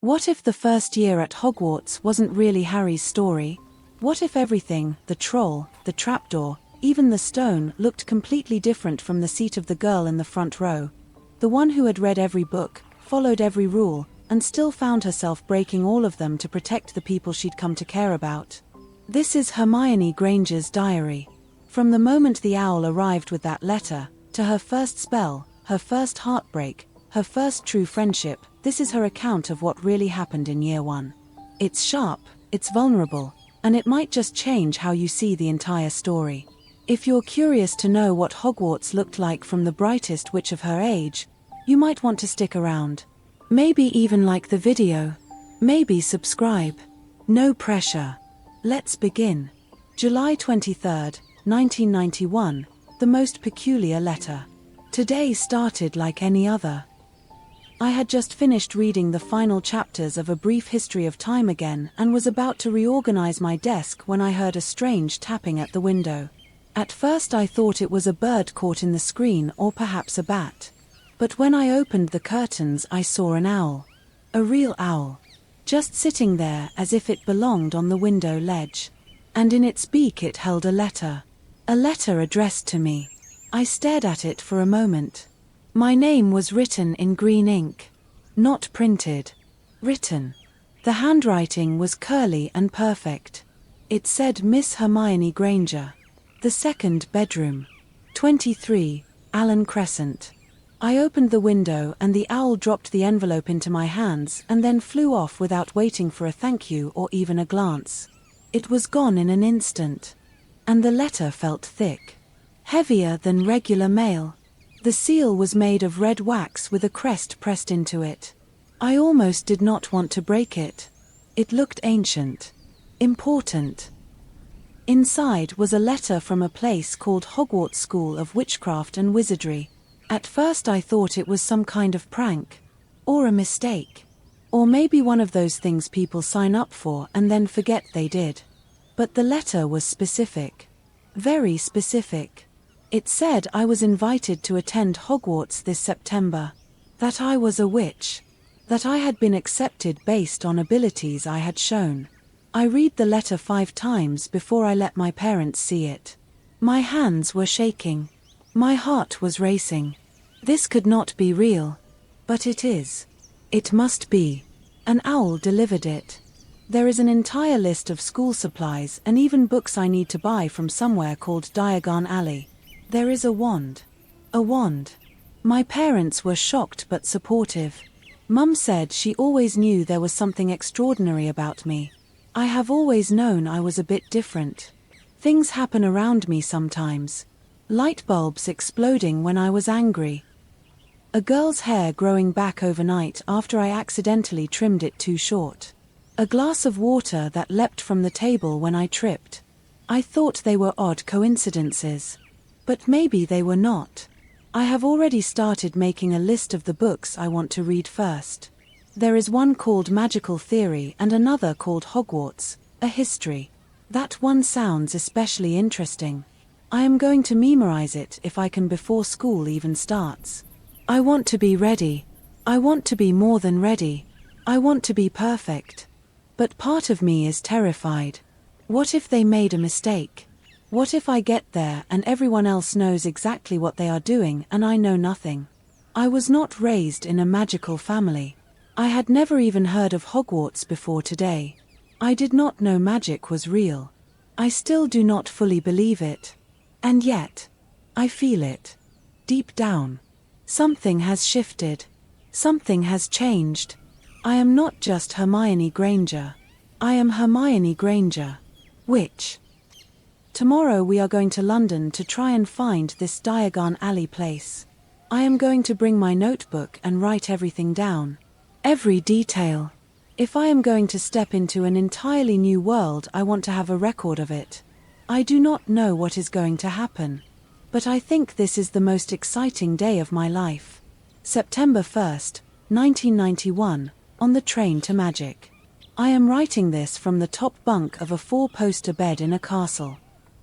What if the first year at Hogwarts wasn't really Harry's story? What if everything, the troll, the trapdoor, even the stone, looked completely different from the seat of the girl in the front row? The one who had read every book, followed every rule, and still found herself breaking all of them to protect the people she'd come to care about. This is Hermione Granger's diary. From the moment the owl arrived with that letter, to her first spell, her first heartbreak, her first true friendship, this is her account of what really happened in year one. It's sharp, it's vulnerable, and it might just change how you see the entire story. If you're curious to know what Hogwarts looked like from the brightest witch of her age, you might want to stick around. Maybe even like the video. Maybe subscribe. No pressure. Let's begin. July 23rd, 1991, the most peculiar letter. Today started like any other. I had just finished reading the final chapters of A Brief History of Time again and was about to reorganize my desk when I heard a strange tapping at the window. At first I thought it was a bird caught in the screen or perhaps a bat. But when I opened the curtains I saw an owl. A real owl. Just sitting there as if it belonged on the window ledge. And in its beak it held a letter. A letter addressed to me. I stared at it for a moment. My name was written in green ink. Not printed. Written. The handwriting was curly and perfect. It said Miss Hermione Granger. The second bedroom. 23, Allen Crescent. I opened the window and the owl dropped the envelope into my hands and then flew off without waiting for a thank you or even a glance. It was gone in an instant. And the letter felt thick. Heavier than regular mail. The seal was made of red wax with a crest pressed into it. I almost did not want to break it. It looked ancient. Important. Inside was a letter from a place called Hogwarts School of Witchcraft and Wizardry. At first I thought it was some kind of prank. Or a mistake. Or maybe one of those things people sign up for and then forget they did. But the letter was specific. Very specific. It said I was invited to attend Hogwarts this September. That I was a witch. That I had been accepted based on abilities I had shown. I read the letter 5 times before I let my parents see it. My hands were shaking. My heart was racing. This could not be real. But it is. It must be. An owl delivered it. There is an entire list of school supplies and even books I need to buy from somewhere called Diagon Alley. There is a wand. A wand. My parents were shocked but supportive. Mum said she always knew there was something extraordinary about me. I have always known I was a bit different. Things happen around me sometimes. Light bulbs exploding when I was angry. A girl's hair growing back overnight after I accidentally trimmed it too short. A glass of water that leapt from the table when I tripped. I thought they were odd coincidences. But maybe they were not. I have already started making a list of the books I want to read first. There is one called Magical Theory and another called Hogwarts, a history. That one sounds especially interesting. I am going to memorize it if I can before school even starts. I want to be ready. I want to be more than ready. I want to be perfect. But part of me is terrified. What if they made a mistake? What if I get there and everyone else knows exactly what they are doing and I know nothing? I was not raised in a magical family. I had never even heard of Hogwarts before today. I did not know magic was real. I still do not fully believe it. And yet, I feel it. Deep down. Something has shifted. Something has changed. I am not just Hermione Granger. I am Hermione Granger. Witch. Tomorrow we are going to London to try and find this Diagon Alley place. I am going to bring my notebook and write everything down. Every detail. If I am going to step into an entirely new world, I want to have a record of it. I do not know what is going to happen. But I think this is the most exciting day of my life. September 1st, 1991, on the train to magic. I am writing this from the top bunk of a 4-poster bed in a castle.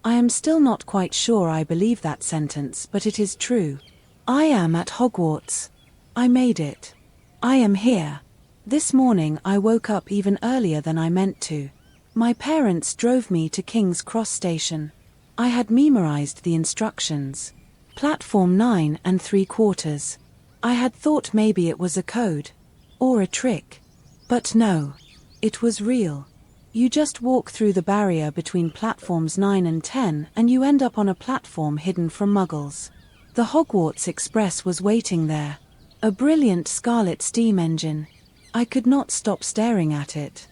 I am still not quite sure I believe that sentence, but it is true. I am at Hogwarts. I made it. I am here. This morning I woke up even earlier than I meant to. My parents drove me to King's Cross Station. I had memorized the instructions. Platform 9 and 3/4. I had thought maybe it was a code. Or a trick. But no. It was real. You just walk through the barrier between platforms 9 and 10 and you end up on a platform hidden from muggles. The Hogwarts Express was waiting there. A brilliant scarlet steam engine. I could not stop staring at it.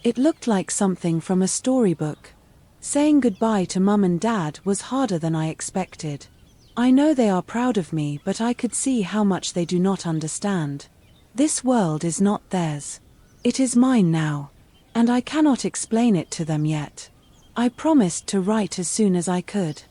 It looked like something from a storybook. Saying goodbye to Mum and Dad was harder than I expected. I know they are proud of me, but I could see how much they do not understand. This world is not theirs. It is mine now. And I cannot explain it to them yet. I promised to write as soon as I could.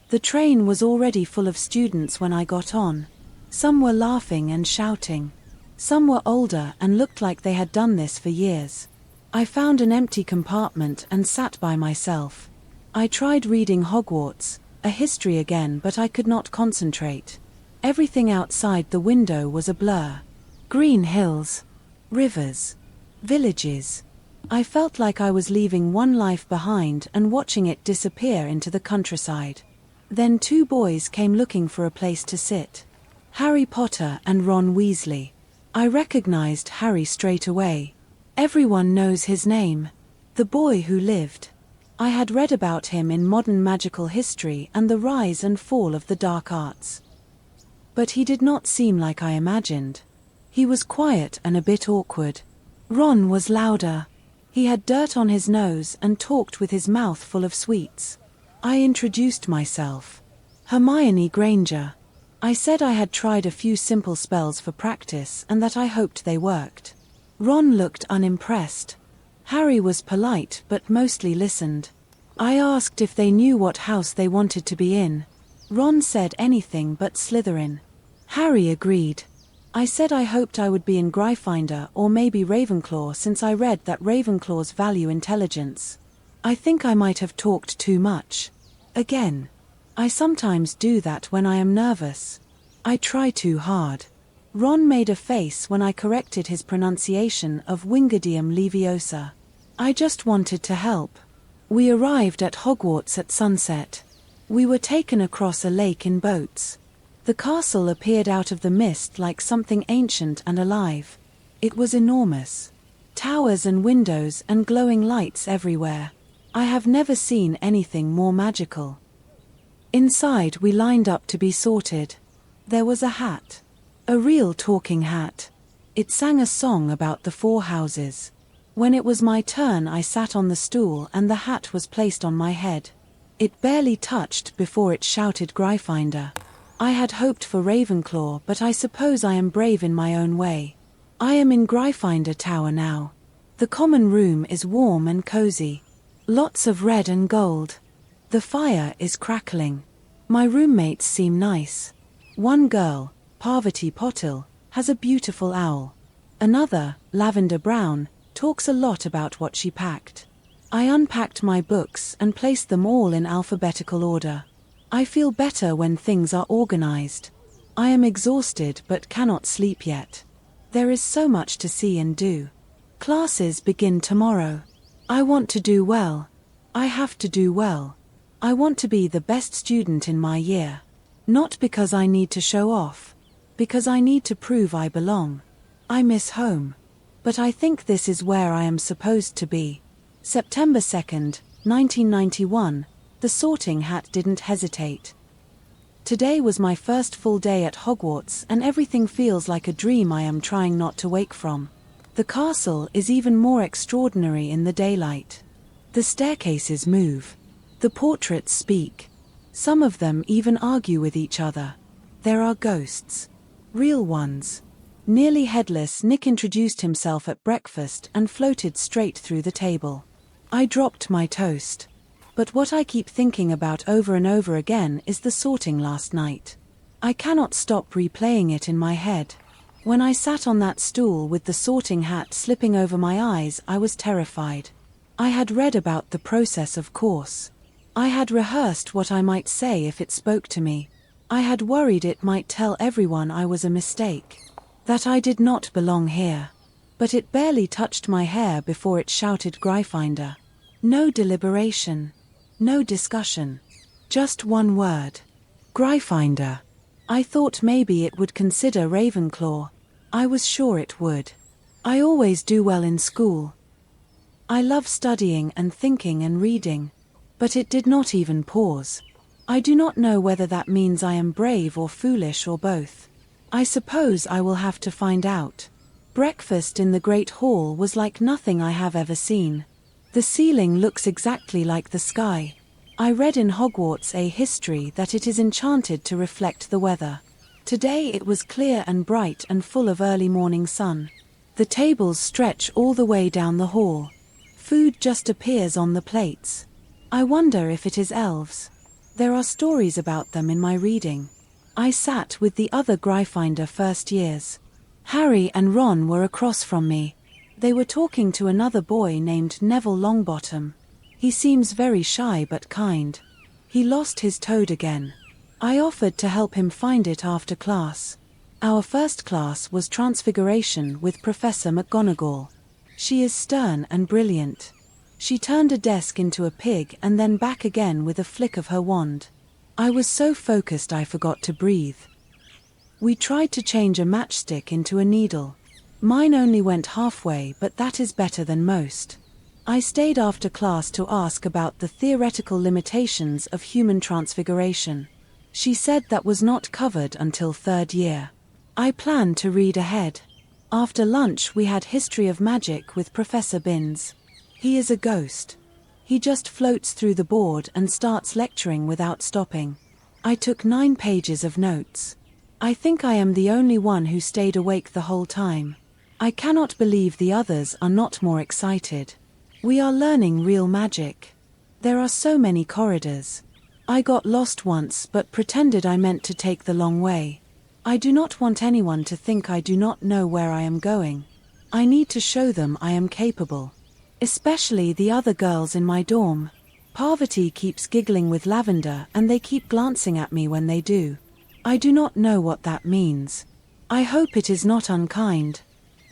The train was already full of students when I got on. Some were laughing and shouting. Some were older and looked like they had done this for years. I found an empty compartment and sat by myself. I tried reading Hogwarts, a history again, but I could not concentrate. Everything outside the window was a blur. Green hills, rivers, villages. I felt like I was leaving one life behind and watching it disappear into the countryside. Then 2 boys came looking for a place to sit. Harry Potter and Ron Weasley. I recognized Harry straight away. Everyone knows his name. The boy who lived. I had read about him in Modern Magical History and the rise and fall of the dark arts. But he did not seem like I imagined. He was quiet and a bit awkward. Ron was louder. He had dirt on his nose and talked with his mouth full of sweets. I introduced myself. Hermione Granger. I said I had tried a few simple spells for practice and that I hoped they worked. Ron looked unimpressed. Harry was polite but mostly listened. I asked if they knew what house they wanted to be in. Ron said anything but Slytherin. Harry agreed. I said I hoped I would be in Gryffindor or maybe Ravenclaw, since I read that Ravenclaws value intelligence. I think I might have talked too much. Again. I sometimes do that when I am nervous. I try too hard. Ron made a face when I corrected his pronunciation of Wingardium Leviosa. I just wanted to help. We arrived at Hogwarts at sunset. We were taken across a lake in boats. The castle appeared out of the mist like something ancient and alive. It was enormous. Towers and windows and glowing lights everywhere. I have never seen anything more magical. Inside we lined up to be sorted. There was a hat. A real talking hat. It sang a song about the 4 houses. When it was my turn, I sat on the stool and the hat was placed on my head. It barely touched before it shouted Gryffindor. I had hoped for Ravenclaw, but I suppose I am brave in my own way. I am in Gryffindor Tower now. The common room is warm and cozy. Lots of red and gold. The fire is crackling. My roommates seem nice. One girl, Parvati Patil, has a beautiful owl. Another, Lavender Brown, talks a lot about what she packed. I unpacked my books and placed them all in alphabetical order. I feel better when things are organized. I am exhausted but cannot sleep yet. There is so much to see and do. Classes begin tomorrow. I want to do well. I have to do well. I want to be the best student in my year. Not because I need to show off. Because I need to prove I belong. I miss home. But I think this is where I am supposed to be. September 2nd, 1991, the Sorting Hat didn't hesitate. Today was my first full day at Hogwarts and everything feels like a dream I am trying not to wake from. The castle is even more extraordinary in the daylight. The staircases move. The portraits speak. Some of them even argue with each other. There are ghosts. Real ones. Nearly headless Nick introduced himself at breakfast and floated straight through the table. I dropped my toast. But what I keep thinking about over and over again is the sorting last night. I cannot stop replaying it in my head. When I sat on that stool with the sorting hat slipping over my eyes, I was terrified. I had read about the process, of course. I had rehearsed what I might say if it spoke to me. I had worried it might tell everyone I was a mistake. That I did not belong here. but it barely touched my hair before it shouted Gryffindor. No deliberation. No discussion. Just one word. Gryffindor. I thought maybe it would consider Ravenclaw. I was sure it would. I always do well in school. I love studying and thinking and reading. But it did not even pause. I do not know whether that means I am brave or foolish or both. I suppose I will have to find out. Breakfast in the Great Hall was like nothing I have ever seen. The ceiling looks exactly like the sky. I read in Hogwarts a history that it is enchanted to reflect the weather. Today it was clear and bright and full of early morning sun. The tables stretch all the way down the hall. Food just appears on the plates. I wonder if it is elves. There are stories about them in my reading. I sat with the other Gryffindor first years. Harry and Ron were across from me. They were talking to another boy named Neville Longbottom. He seems very shy but kind. He lost his toad again. I offered to help him find it after class. Our first class was Transfiguration with Professor McGonagall. She is stern and brilliant. She turned a desk into a pig and then back again with a flick of her wand. I was so focused I forgot to breathe. We tried to change a matchstick into a needle. Mine only went halfway, but that is better than most. I stayed after class to ask about the theoretical limitations of human transfiguration. She said that was not covered until third year. I planned to read ahead. After lunch we had History of Magic with Professor Binns. He is a ghost. He just floats through the board and starts lecturing without stopping. I took 9 pages of notes. I think I am the only one who stayed awake the whole time. I cannot believe the others are not more excited. We are learning real magic. There are so many corridors. I got lost once but pretended I meant to take the long way. I do not want anyone to think I do not know where I am going. I need to show them I am capable. Especially the other girls in my dorm. Parvati keeps giggling with Lavender and they keep glancing at me when they do. I do not know what that means. I hope it is not unkind.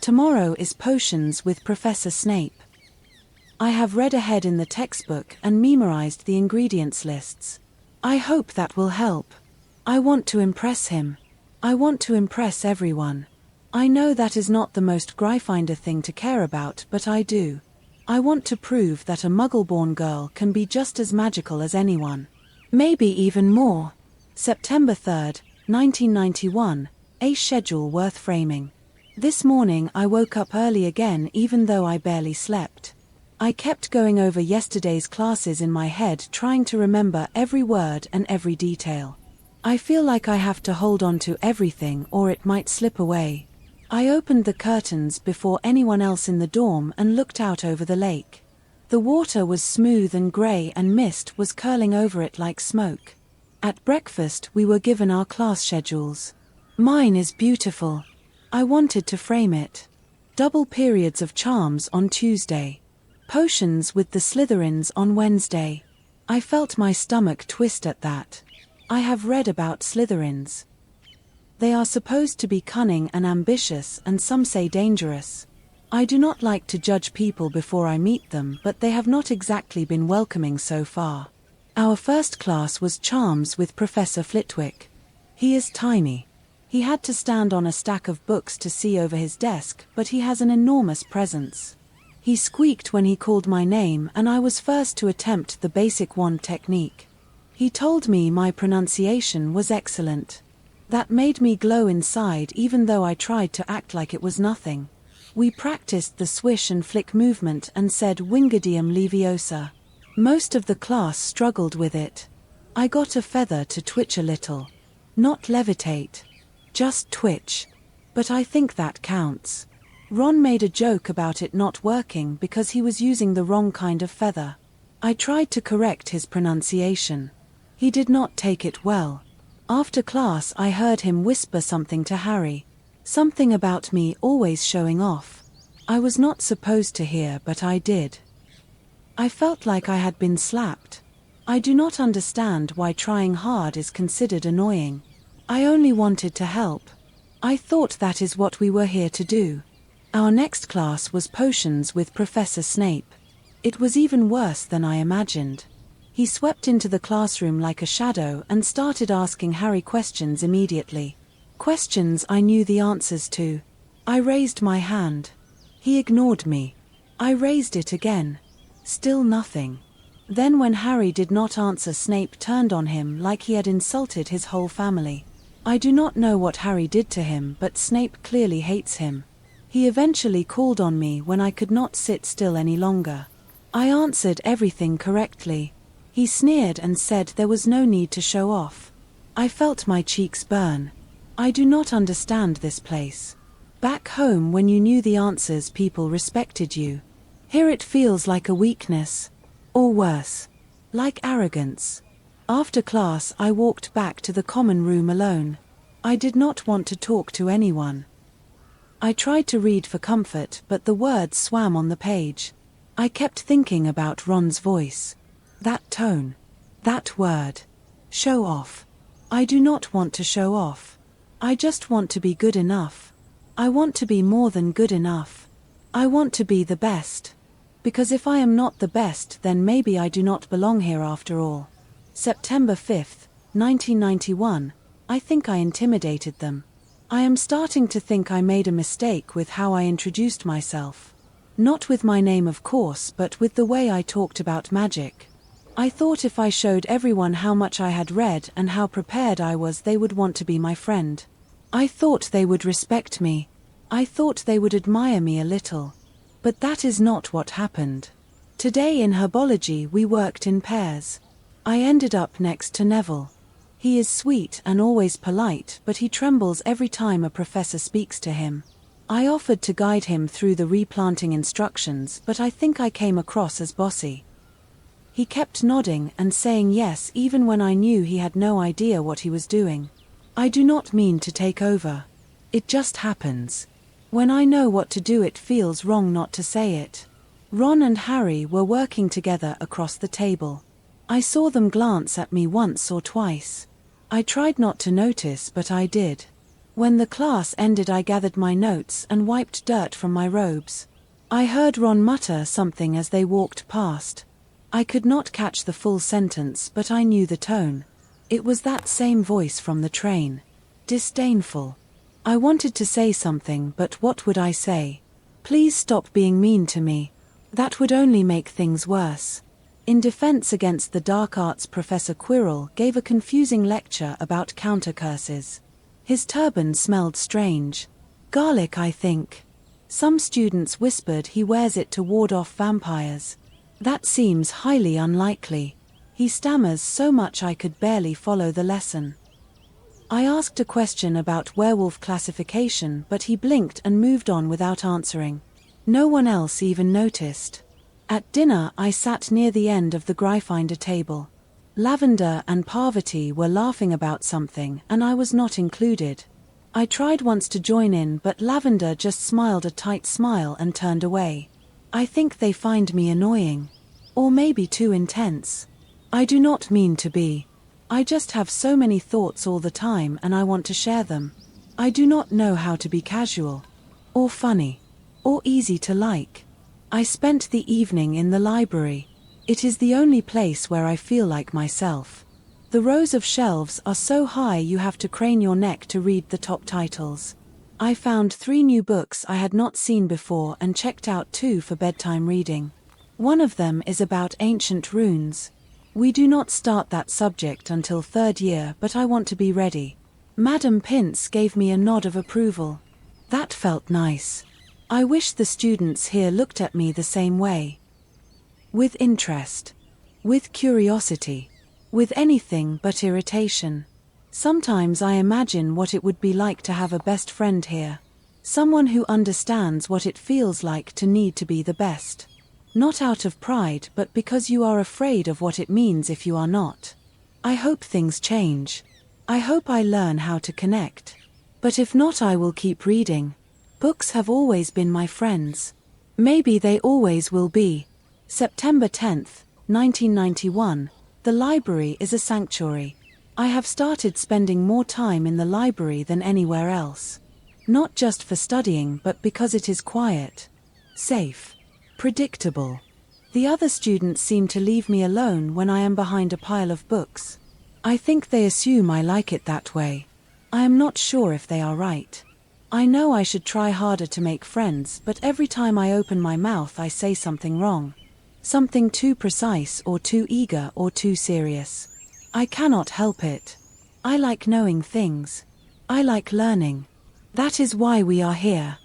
Tomorrow is Potions with Professor Snape. I have read ahead in the textbook and memorized the ingredients lists. I hope that will help. I want to impress him. I want to impress everyone. I know that is not the most Gryffindor thing to care about, but I do. I want to prove that a Muggle-born girl can be just as magical as anyone. Maybe even more. September 3rd, 1991, a schedule worth framing. This morning I woke up early again even though I barely slept. I kept going over yesterday's classes in my head trying to remember every word and every detail. I feel like I have to hold on to everything or it might slip away. I opened the curtains before anyone else in the dorm and looked out over the lake. The water was smooth and grey and mist was curling over it like smoke. At breakfast we were given our class schedules. Mine is beautiful. I wanted to frame it. Double periods of charms on Tuesday. Potions with the Slytherins on Wednesday. I felt my stomach twist at that. I have read about Slytherins. They are supposed to be cunning and ambitious and some say dangerous. I do not like to judge people before I meet them, but they have not exactly been welcoming so far. Our first class was Charms with Professor Flitwick. He is tiny. He had to stand on a stack of books to see over his desk, but he has an enormous presence. He squeaked when he called my name and I was first to attempt the basic wand technique. He told me my pronunciation was excellent. That made me glow inside even though I tried to act like it was nothing. We practiced the swish and flick movement and said Wingardium Leviosa. Most of the class struggled with it. I got a feather to twitch a little. Not levitate. Just twitch. But I think that counts. Ron made a joke about it not working because he was using the wrong kind of feather. I tried to correct his pronunciation. He did not take it well. After class I heard him whisper something to Harry. Something about me always showing off. I was not supposed to hear, but I did. I felt like I had been slapped. I do not understand why trying hard is considered annoying. I only wanted to help. I thought that is what we were here to do. Our next class was potions with Professor Snape. It was even worse than I imagined. He swept into the classroom like a shadow and started asking Harry questions immediately. Questions I knew the answers to. I raised my hand. He ignored me. I raised it again. Still nothing. Then when Harry did not answer, Snape turned on him like he had insulted his whole family. I do not know what Harry did to him, but Snape clearly hates him. He eventually called on me when I could not sit still any longer. I answered everything correctly. He sneered and said there was no need to show off. I felt my cheeks burn. I do not understand this place. Back home, when you knew the answers, people respected you. Here it feels like a weakness. Or worse, like arrogance. After class, I walked back to the common room alone. I did not want to talk to anyone. I tried to read for comfort, but the words swam on the page. I kept thinking about Ron's voice. That tone. That word. Show off. I do not want to show off. I just want to be good enough. I want to be more than good enough. I want to be the best. Because if I am not the best, then maybe I do not belong here after all. September 5th, 1991, I think I intimidated them. I am starting to think I made a mistake with how I introduced myself. Not with my name, of course, but with the way I talked about magic. I thought if I showed everyone how much I had read and how prepared I was, they would want to be my friend. I thought they would respect me. I thought they would admire me a little. But that is not what happened. Today in herbology we worked in pairs. I ended up next to Neville. He is sweet and always polite, but he trembles every time a professor speaks to him. I offered to guide him through the replanting instructions, but I think I came across as bossy. He kept nodding and saying yes even when I knew he had no idea what he was doing. I do not mean to take over. It just happens. When I know what to do, it feels wrong not to say it. Ron and Harry were working together across the table. I saw them glance at me once or twice. I tried not to notice, but I did. When the class ended, I gathered my notes and wiped dirt from my robes. I heard Ron mutter something as they walked past. I could not catch the full sentence, but I knew the tone. It was that same voice from the train. Disdainful. I wanted to say something, but what would I say? Please stop being mean to me. That would only make things worse. In defense against the dark arts, Professor Quirrell gave a confusing lecture about counter curses. His turban smelled strange. Garlic, I think. Some students whispered he wears it to ward off vampires. That seems highly unlikely. He stammers so much I could barely follow the lesson. I asked a question about werewolf classification, but he blinked and moved on without answering. No one else even noticed. At dinner, I sat near the end of the Gryffindor table. Lavender and Parvati were laughing about something, and I was not included. I tried once to join in, but Lavender just smiled a tight smile and turned away. I think they find me annoying. Or maybe too intense. I do not mean to be. I just have so many thoughts all the time and I want to share them. I do not know how to be casual. Or funny. Or easy to like. I spent the evening in the library. It is the only place where I feel like myself. The rows of shelves are so high you have to crane your neck to read the top titles. I found 3 new books I had not seen before and checked out 2 for bedtime reading. One of them is about ancient runes. We do not start that subject until 3rd year, but I want to be ready. Madam Pince gave me a nod of approval. That felt nice. I wish the students here looked at me the same way. With interest. With curiosity. With anything but irritation. Sometimes I imagine what it would be like to have a best friend here. Someone who understands what it feels like to need to be the best. Not out of pride, but because you are afraid of what it means if you are not. I hope things change. I hope I learn how to connect. But if not, I will keep reading. Books have always been my friends. Maybe they always will be. September 10th, 1991. The library is a sanctuary. I have started spending more time in the library than anywhere else. Not just for studying, but because it is quiet, safe, predictable. The other students seem to leave me alone when I am behind a pile of books. I think they assume I like it that way. I am not sure if they are right. I know I should try harder to make friends, but every time I open my mouth I say something wrong. Something too precise or too eager or too serious. I cannot help it. I like knowing things. I like learning. That is why we are here.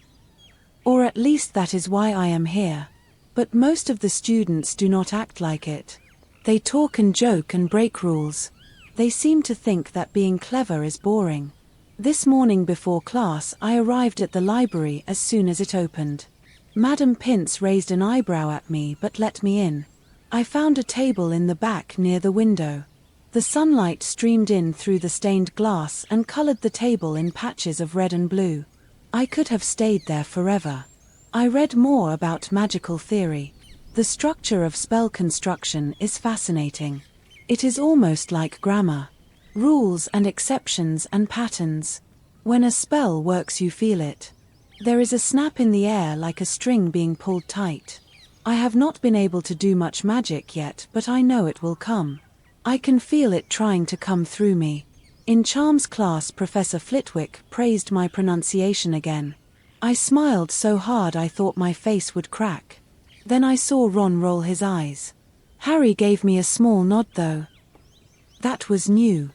Or at least that is why I am here. But most of the students do not act like it. They talk and joke and break rules. They seem to think that being clever is boring. This morning before class I arrived at the library as soon as it opened. Madam Pince raised an eyebrow at me but let me in. I found a table in the back near the window. The sunlight streamed in through the stained glass and colored the table in patches of red and blue. I could have stayed there forever. I read more about magical theory. The structure of spell construction is fascinating. It is almost like grammar. Rules and exceptions and patterns. When a spell works you feel it. There is a snap in the air like a string being pulled tight. I have not been able to do much magic yet, but I know it will come. I can feel it trying to come through me. In Charms class, Professor Flitwick praised my pronunciation again. I smiled so hard I thought my face would crack. Then I saw Ron roll his eyes. Harry gave me a small nod though. That was new.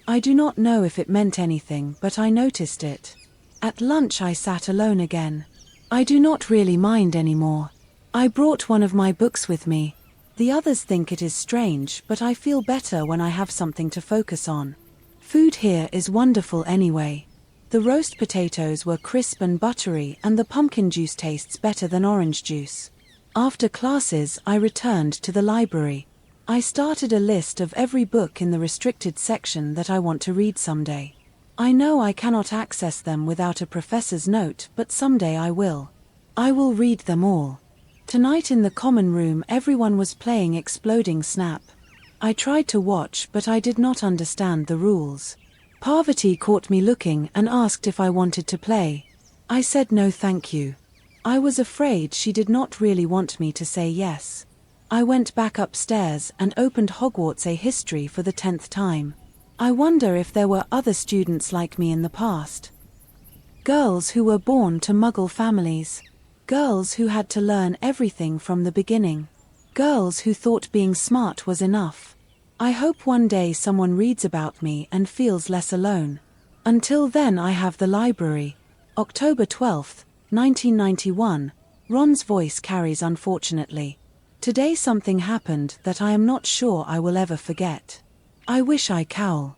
I do not know if it meant anything, but I noticed it. At lunch I sat alone again. I do not really mind anymore. I brought one of my books with me. The others think it is strange, but I feel better when I have something to focus on. Food here is wonderful anyway. The roast potatoes were crisp and buttery, and the pumpkin juice tastes better than orange juice. After classes, I returned to the library. I started a list of every book in the restricted section that I want to read someday. I know I cannot access them without a professor's note, but someday I will. I will read them all. Tonight in the common room everyone was playing Exploding Snap. I tried to watch, but I did not understand the rules. Parvati caught me looking and asked if I wanted to play. I said no thank you. I was afraid she did not really want me to say yes. I went back upstairs and opened Hogwarts A History for the 10th time. I wonder if there were other students like me in the past. Girls who were born to Muggle families. Girls who had to learn everything from the beginning. Girls who thought being smart was enough. I hope one day someone reads about me and feels less alone. Until then I have the library. October 12th, 1991. Ron's voice carries unfortunately. Today something happened that I am not sure I will ever forget. I wish I cowl.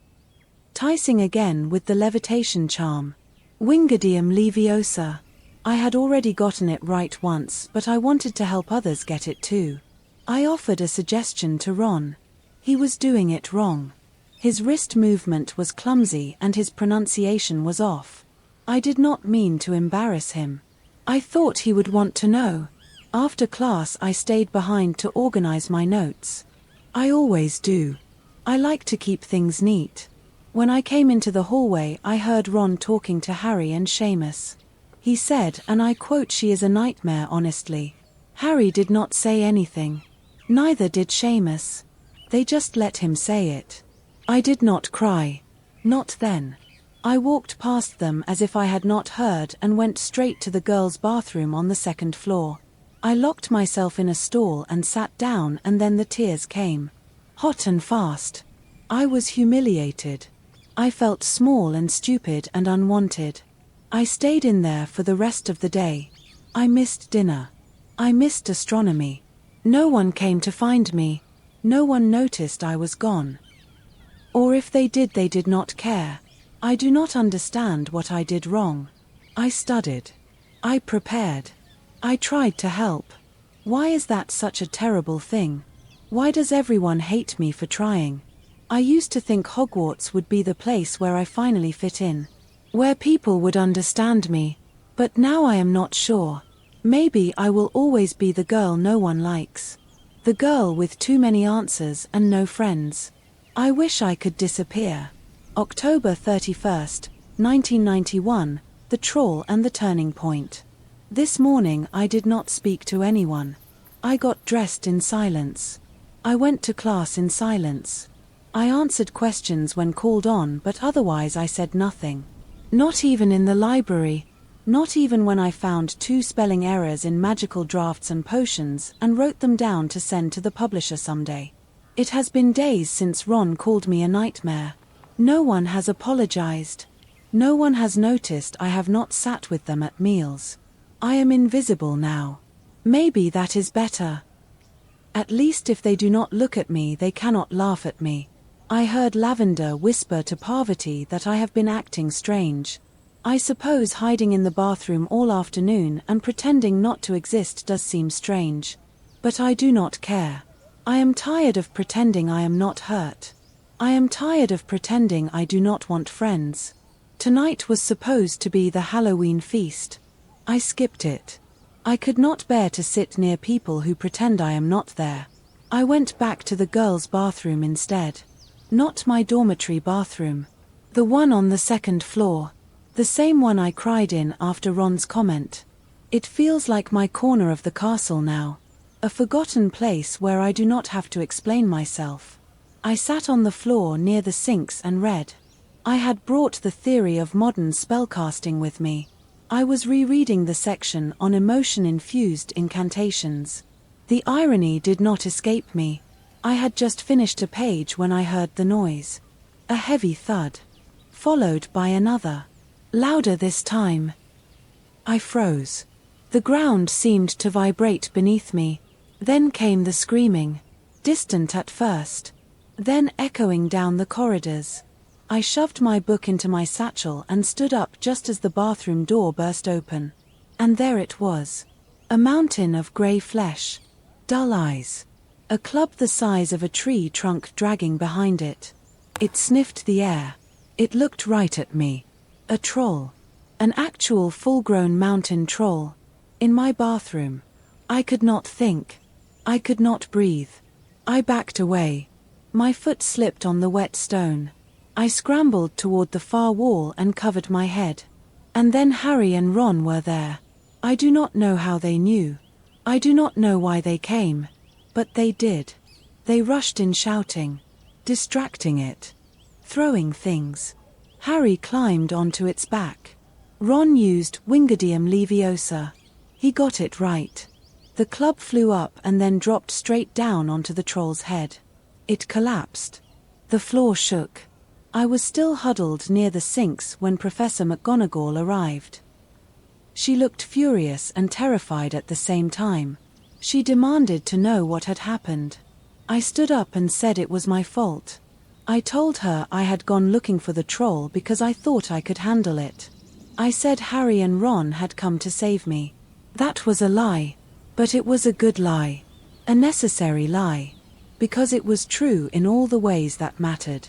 Ticing again with the levitation charm. Wingardium Leviosa. I had already gotten it right once, but I wanted to help others get it too. I offered a suggestion to Ron. He was doing it wrong. His wrist movement was clumsy and his pronunciation was off. I did not mean to embarrass him. I thought he would want to know. After class I stayed behind to organize my notes. I always do. I like to keep things neat. When I came into the hallway I heard Ron talking to Harry and Seamus. He said, and I quote, "She is a nightmare, honestly." Harry did not say anything. Neither did Seamus. They just let him say it. I did not cry. Not then. I walked past them as if I had not heard and went straight to the girls' bathroom on the 2nd floor. I locked myself in a stall and sat down, and then the tears came. Hot and fast. I was humiliated. I felt small and stupid and unwanted. I stayed in there for the rest of the day. I missed dinner. I missed astronomy. No one came to find me. No one noticed I was gone. Or if they did not care. I do not understand what I did wrong. I studied. I prepared. I tried to help. Why is that such a terrible thing? Why does everyone hate me for trying? I used to think Hogwarts would be the place where I finally fit in. Where people would understand me. But now I am not sure. Maybe I will always be the girl no one likes. The girl with too many answers and no friends. I wish I could disappear. October 31st, 1991. the troll and the turning point. This morning I did not speak to anyone. I got dressed in silence. I went to class in silence. I answered questions when called on, but otherwise I said nothing. Not even in the library. Not even when I found 2 spelling errors in magical drafts and potions and wrote them down to send to the publisher someday. It has been days since Ron called me a nightmare. No one has apologized. No one has noticed I have not sat with them at meals. I am invisible now. Maybe that is better. At least if they do not look at me, they cannot laugh at me. I heard Lavender whisper to Parvati that I have been acting strange. I suppose hiding in the bathroom all afternoon and pretending not to exist does seem strange. But I do not care. I am tired of pretending I am not hurt. I am tired of pretending I do not want friends. Tonight was supposed to be the Halloween feast. I skipped it. I could not bear to sit near people who pretend I am not there. I went back to the girls' bathroom instead. Not my dormitory bathroom. The one on the 2nd floor. The same one I cried in after Ron's comment. It feels like my corner of the castle now. A forgotten place where I do not have to explain myself. I sat on the floor near the sinks and read. I had brought the theory of modern spellcasting with me. I was rereading the section on emotion-infused incantations. The irony did not escape me. I had just finished a page when I heard the noise. A heavy thud. Followed by another. Louder this time. I froze. The ground seemed to vibrate beneath me. Then came the screaming. Distant at first. Then echoing down the corridors. I shoved my book into my satchel and stood up just as the bathroom door burst open. And there it was. A mountain of grey flesh. Dull eyes. A club the size of a tree trunk dragging behind it. It sniffed the air. It looked right at me. A troll. An actual full-grown mountain troll. In my bathroom. I could not think. I could not breathe. I backed away. My foot slipped on the wet stone. I scrambled toward the far wall and covered my head. And then Harry and Ron were there. I do not know how they knew. I do not know why they came. But they did. They rushed in shouting. Distracting it. Throwing things. Harry climbed onto its back. Ron used Wingardium Leviosa. He got it right. The club flew up and then dropped straight down onto the troll's head. It collapsed. The floor shook. I was still huddled near the sinks when Professor McGonagall arrived. She looked furious and terrified at the same time. She demanded to know what had happened. I stood up and said it was my fault. I told her I had gone looking for the troll because I thought I could handle it. I said Harry and Ron had come to save me. That was a lie. But it was a good lie. A necessary lie. Because it was true in all the ways that mattered.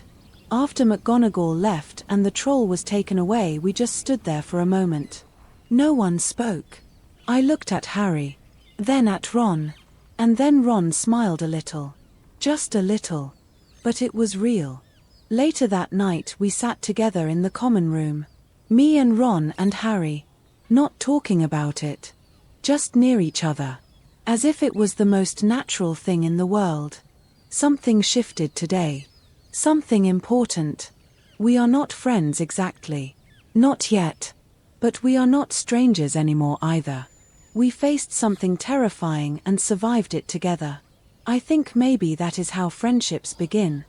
After McGonagall left and the troll was taken away, we just stood there for a moment. No one spoke. I looked at Harry. Then at Ron. And then Ron smiled a little. Just a little. But it was real. Later that night we sat together in the common room. Me and Ron and Harry. Not talking about it. Just near each other. As if it was the most natural thing in the world. Something shifted today. Something important. We are not friends exactly. Not yet. But we are not strangers anymore either. We faced something terrifying and survived it together. I think maybe that is how friendships begin.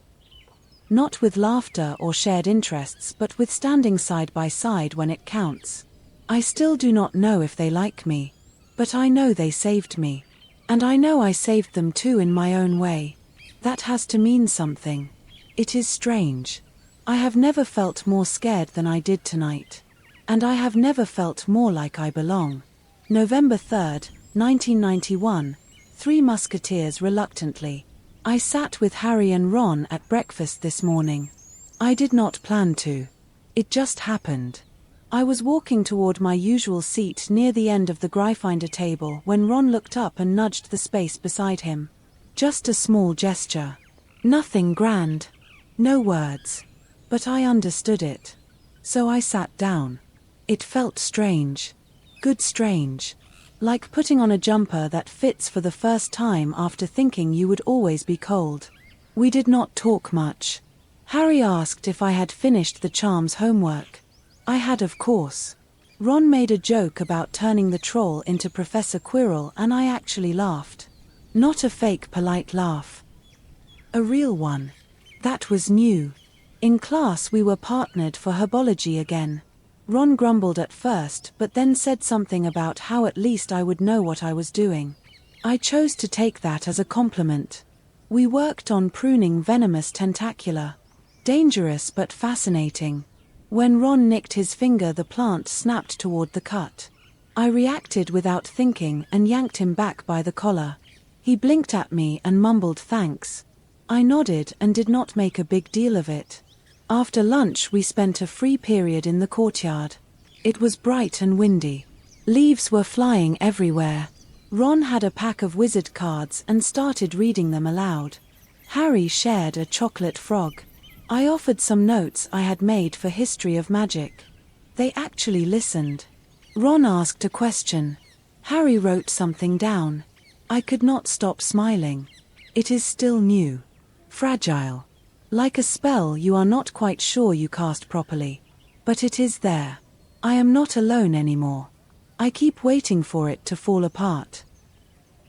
Not with laughter or shared interests, but with standing side by side when it counts. I still do not know if they like me. But I know they saved me. And I know I saved them too in my own way. That has to mean something. It is strange. I have never felt more scared than I did tonight. And I have never felt more like I belong. November 3rd, 1991. Three Musketeers reluctantly. I sat with Harry and Ron at breakfast this morning. I did not plan to. It just happened. I was walking toward my usual seat near the end of the Gryffindor table when Ron looked up and nudged the space beside him. Just a small gesture. Nothing grand. No words. But I understood it. So I sat down. It felt strange. Good strange. Like putting on a jumper that fits for the first time after thinking you would always be cold. We did not talk much. Harry asked if I had finished the charm's homework. I had, of course. Ron made a joke about turning the troll into Professor Quirrell, and I actually laughed. Not a fake polite laugh. A real one. That was new. In class we were partnered for herbology again. Ron grumbled at first, but then said something about how at least I would know what I was doing. I chose to take that as a compliment. We worked on pruning venomous tentacula. Dangerous but fascinating. When Ron nicked his finger, the plant snapped toward the cut. I reacted without thinking and yanked him back by the collar. He blinked at me and mumbled thanks. I nodded and did not make a big deal of it. After lunch we spent a free period in the courtyard. It was bright and windy. Leaves were flying everywhere. Ron had a pack of wizard cards and started reading them aloud. Harry shared a chocolate frog. I offered some notes I had made for History of Magic. They actually listened. Ron asked a question. Harry wrote something down. I could not stop smiling. It is still new. Fragile. Like a spell you are not quite sure you cast properly. But it is there. I am not alone anymore. I keep waiting for it to fall apart.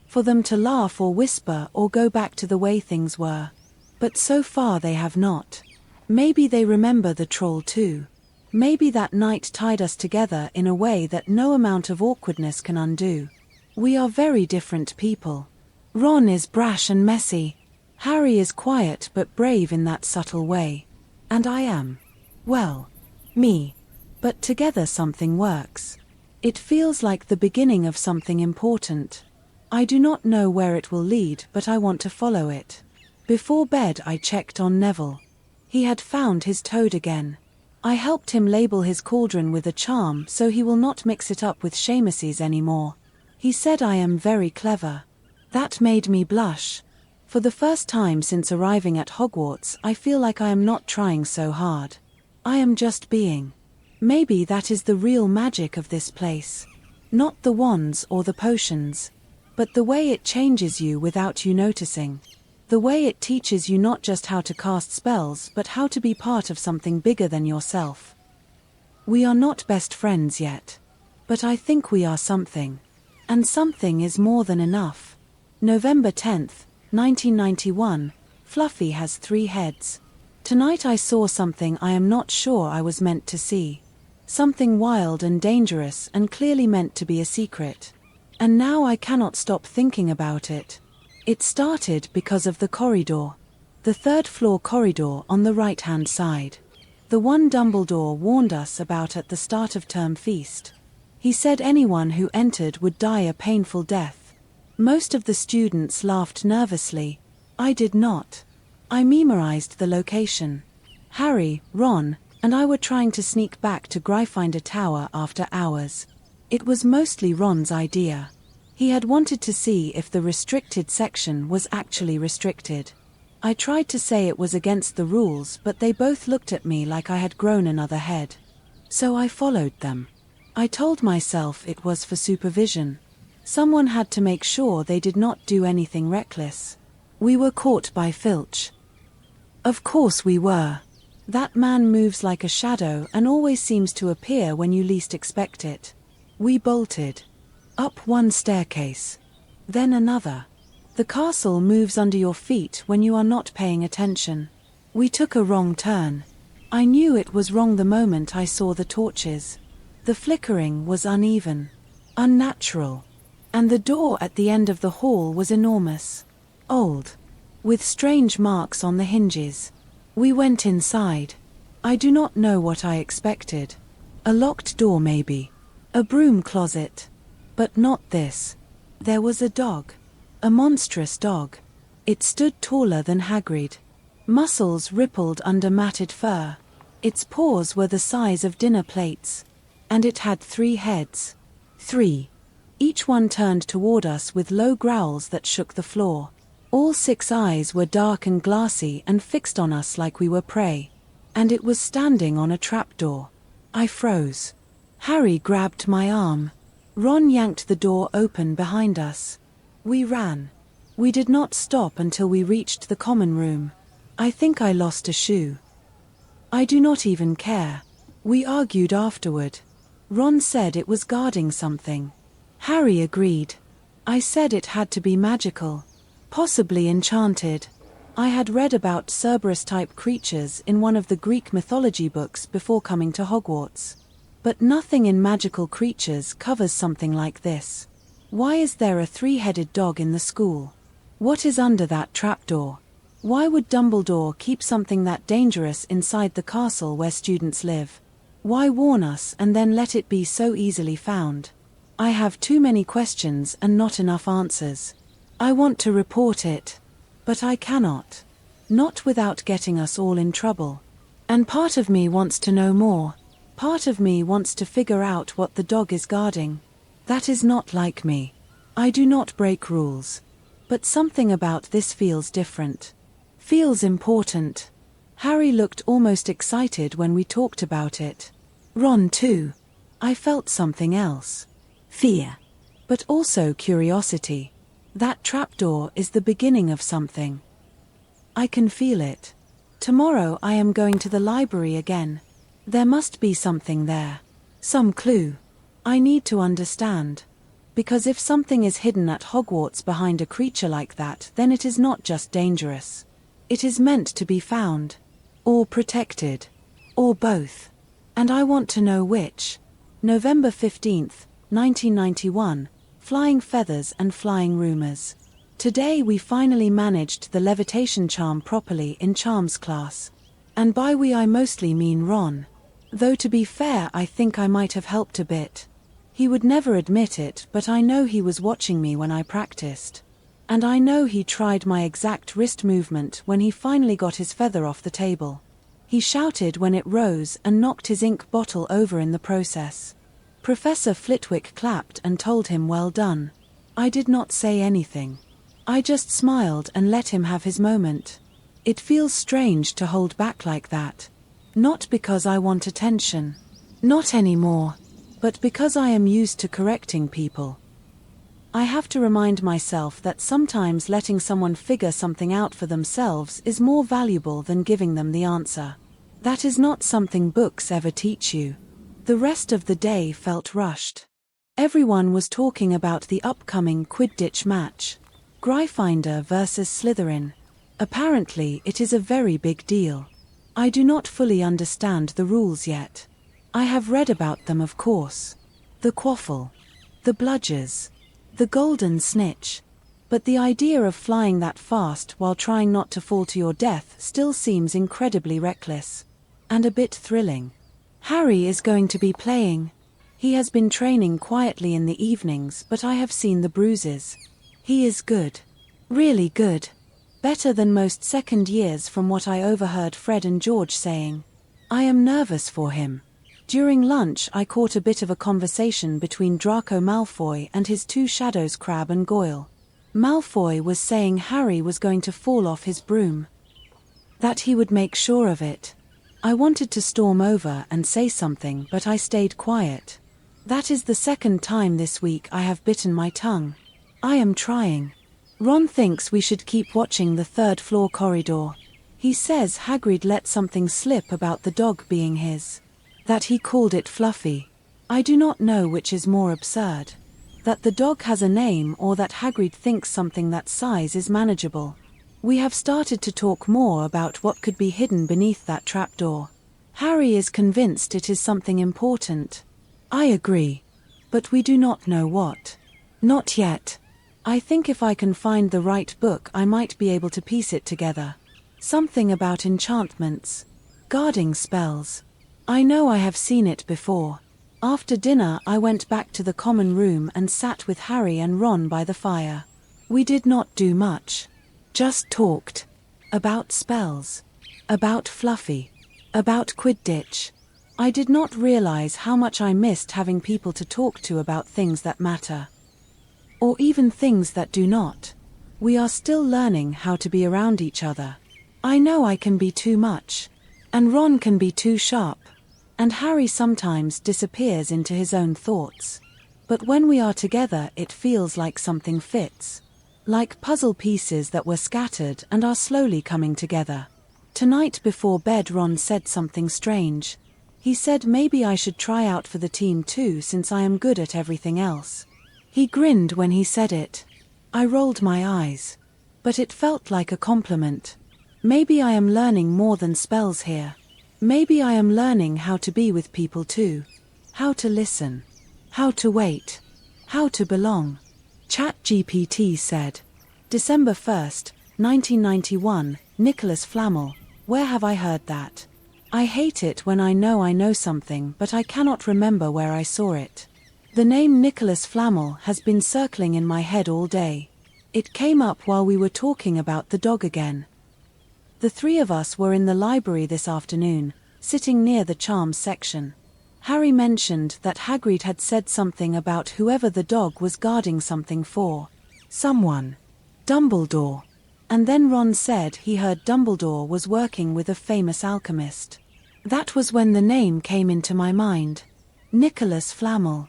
For them to laugh or whisper or go back to the way things were. But so far they have not. Maybe they remember the troll too. Maybe that night tied us together in a way that no amount of awkwardness can undo. We are very different people. Ron is brash and messy. Harry is quiet but brave in that subtle way. And I am, well, me. But together something works. It feels like the beginning of something important. I do not know where it will lead, but I want to follow it. Before bed I checked on Neville. He had found his toad again. I helped him label his cauldron with a charm so he will not mix it up with Seamus's anymore. He said I am very clever. That made me blush. For the first time since arriving at Hogwarts, I feel like I am not trying so hard. I am just being. Maybe that is the real magic of this place. Not the wands or the potions, but the way it changes you without you noticing. The way it teaches you not just how to cast spells but how to be part of something bigger than yourself. We are not best friends yet. But I think we are something. And something is more than enough. November 10th, 1991, Fluffy has 3 heads. Tonight I saw something I am not sure I was meant to see. Something wild and dangerous and clearly meant to be a secret. And now I cannot stop thinking about it. It started because of the corridor. The 3rd floor corridor on the right-hand side. The one Dumbledore warned us about at the start of term feast. He said anyone who entered would die a painful death. Most of the students laughed nervously. I did not. I memorized the location. Harry, Ron, and I were trying to sneak back to Gryffindor Tower after hours. It was mostly Ron's idea. He had wanted to see if the restricted section was actually restricted. I tried to say it was against the rules, but they both looked at me like I had grown another head. So I followed them. I told myself it was for supervision. Someone had to make sure they did not do anything reckless. We were caught by Filch. Of course we were. That man moves like a shadow and always seems to appear when you least expect it. We bolted. Up one staircase. Then another. The castle moves under your feet when you are not paying attention. We took a wrong turn. I knew it was wrong the moment I saw the torches. The flickering was uneven. Unnatural. And the door at the end of the hall was enormous. Old. With strange marks on the hinges. We went inside. I do not know what I expected. A locked door maybe. A broom closet. But not this. There was a dog. A monstrous dog. It stood taller than Hagrid. Muscles rippled under matted fur. Its paws were the size of dinner plates. And it had 3 heads. 3. Each one turned toward us with low growls that shook the floor. All 6 eyes were dark and glassy and fixed on us like we were prey. And it was standing on a trapdoor. I froze. Harry grabbed my arm. Ron yanked the door open behind us. We ran. We did not stop until we reached the common room. I think I lost a shoe. I do not even care. We argued afterward. Ron said it was guarding something. Harry agreed. I said it had to be magical. Possibly enchanted. I had read about Cerberus-type creatures in one of the Greek mythology books before coming to Hogwarts. But nothing in magical creatures covers something like this. Why is there a three-headed dog in the school? What is under that trapdoor? Why would Dumbledore keep something that dangerous inside the castle where students live? Why warn us and then let it be so easily found? I have too many questions and not enough answers. I want to report it. But I cannot. Not without getting us all in trouble. And part of me wants to know more. Part of me wants to figure out what the dog is guarding. That is not like me. I do not break rules. But something about this feels different. Feels important. Harry looked almost excited when we talked about it. Ron too. I felt something else. Fear. But also curiosity. That trapdoor is the beginning of something. I can feel it. Tomorrow I am going to the library again. There must be something there. Some clue. I need to understand. Because if something is hidden at Hogwarts behind a creature like that, then it is not just dangerous. It is meant to be found. Or protected. Or both. And I want to know which. November 15th, 1991. Flying feathers and flying rumors. Today we finally managed the levitation charm properly in charms class. And by we I mostly mean Ron. Though to be fair I think I might have helped a bit. He would never admit it, but I know he was watching me when I practiced. And I know he tried my exact wrist movement when he finally got his feather off the table. He shouted when it rose and knocked his ink bottle over in the process. Professor Flitwick clapped and told him well done. I did not say anything. I just smiled and let him have his moment. It feels strange to hold back like that. Not because I want attention. Not anymore. But because I am used to correcting people. I have to remind myself that sometimes letting someone figure something out for themselves is more valuable than giving them the answer. That is not something books ever teach you. The rest of the day felt rushed. Everyone was talking about the upcoming Quidditch match. Gryffindor versus Slytherin. Apparently it is a very big deal. I do not fully understand the rules yet. I have read about them, of course. The quaffle. The bludgers. The golden snitch. But the idea of flying that fast while trying not to fall to your death still seems incredibly reckless. And a bit thrilling. Harry is going to be playing. He has been training quietly in the evenings, but I have seen the bruises. He is good. Really good. Better than most second years from what I overheard Fred and George saying. I am nervous for him. During lunch I caught a bit of a conversation between Draco Malfoy and his two shadows Crabbe and Goyle. Malfoy was saying Harry was going to fall off his broom. That he would make sure of it. I wanted to storm over and say something, but I stayed quiet. That is the second time this week I have bitten my tongue. I am trying. Ron thinks we should keep watching the third-floor corridor. He says Hagrid let something slip about the dog being his. That he called it Fluffy. I do not know which is more absurd. That the dog has a name or that Hagrid thinks something that size is manageable. We have started to talk more about what could be hidden beneath that trapdoor. Harry is convinced it is something important. I agree. But we do not know what. Not yet. I think if I can find the right book I might be able to piece it together. Something about enchantments. Guarding spells. I know I have seen it before. After dinner I went back to the common room and sat with Harry and Ron by the fire. We did not do much. Just talked. About spells. About Fluffy. About Quidditch. I did not realize how much I missed having people to talk to about things that matter. Or even things that do not. We are still learning how to be around each other. I know I can be too much. And Ron can be too sharp. And Harry sometimes disappears into his own thoughts. But when we are together, it feels like something fits. Like puzzle pieces that were scattered and are slowly coming together. Tonight before bed, Ron said something strange. He said maybe I should try out for the team too, since I am good at everything else. He grinned when he said it. I rolled my eyes. But it felt like a compliment. Maybe I am learning more than spells here. Maybe I am learning how to be with people too. How to listen. How to wait. How to belong. ChatGPT said. December 1st, 1991, Nicholas Flamel. Where have I heard that? I hate it when I know something but I cannot remember where I saw it. The name Nicholas Flamel has been circling in my head all day. It came up while we were talking about the dog again. The three of us were in the library this afternoon, sitting near the charms section. Harry mentioned that Hagrid had said something about whoever the dog was guarding something for. Someone. Dumbledore. And then Ron said he heard Dumbledore was working with a famous alchemist. That was when the name came into my mind. Nicholas Flamel.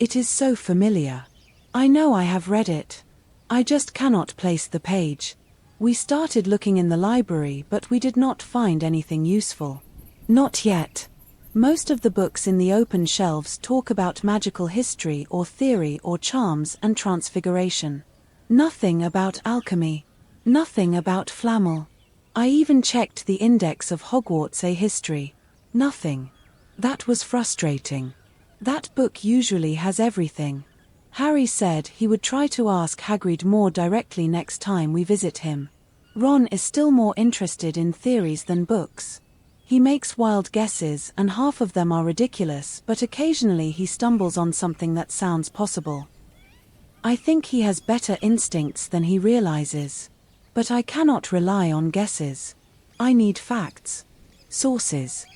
It is so familiar. I know I have read it. I just cannot place the page. We started looking in the library, but we did not find anything useful. Not yet. Most of the books in the open shelves talk about magical history or theory or charms and transfiguration. Nothing about alchemy. Nothing about Flamel. I even checked the index of Hogwarts A history. Nothing. That was frustrating. That book usually has everything. Harry said he would try to ask Hagrid more directly next time we visit him. Ron is still more interested in theories than books. He makes wild guesses and half of them are ridiculous, but occasionally he stumbles on something that sounds possible. I think he has better instincts than he realizes. But I cannot rely on guesses. I need facts. Sources.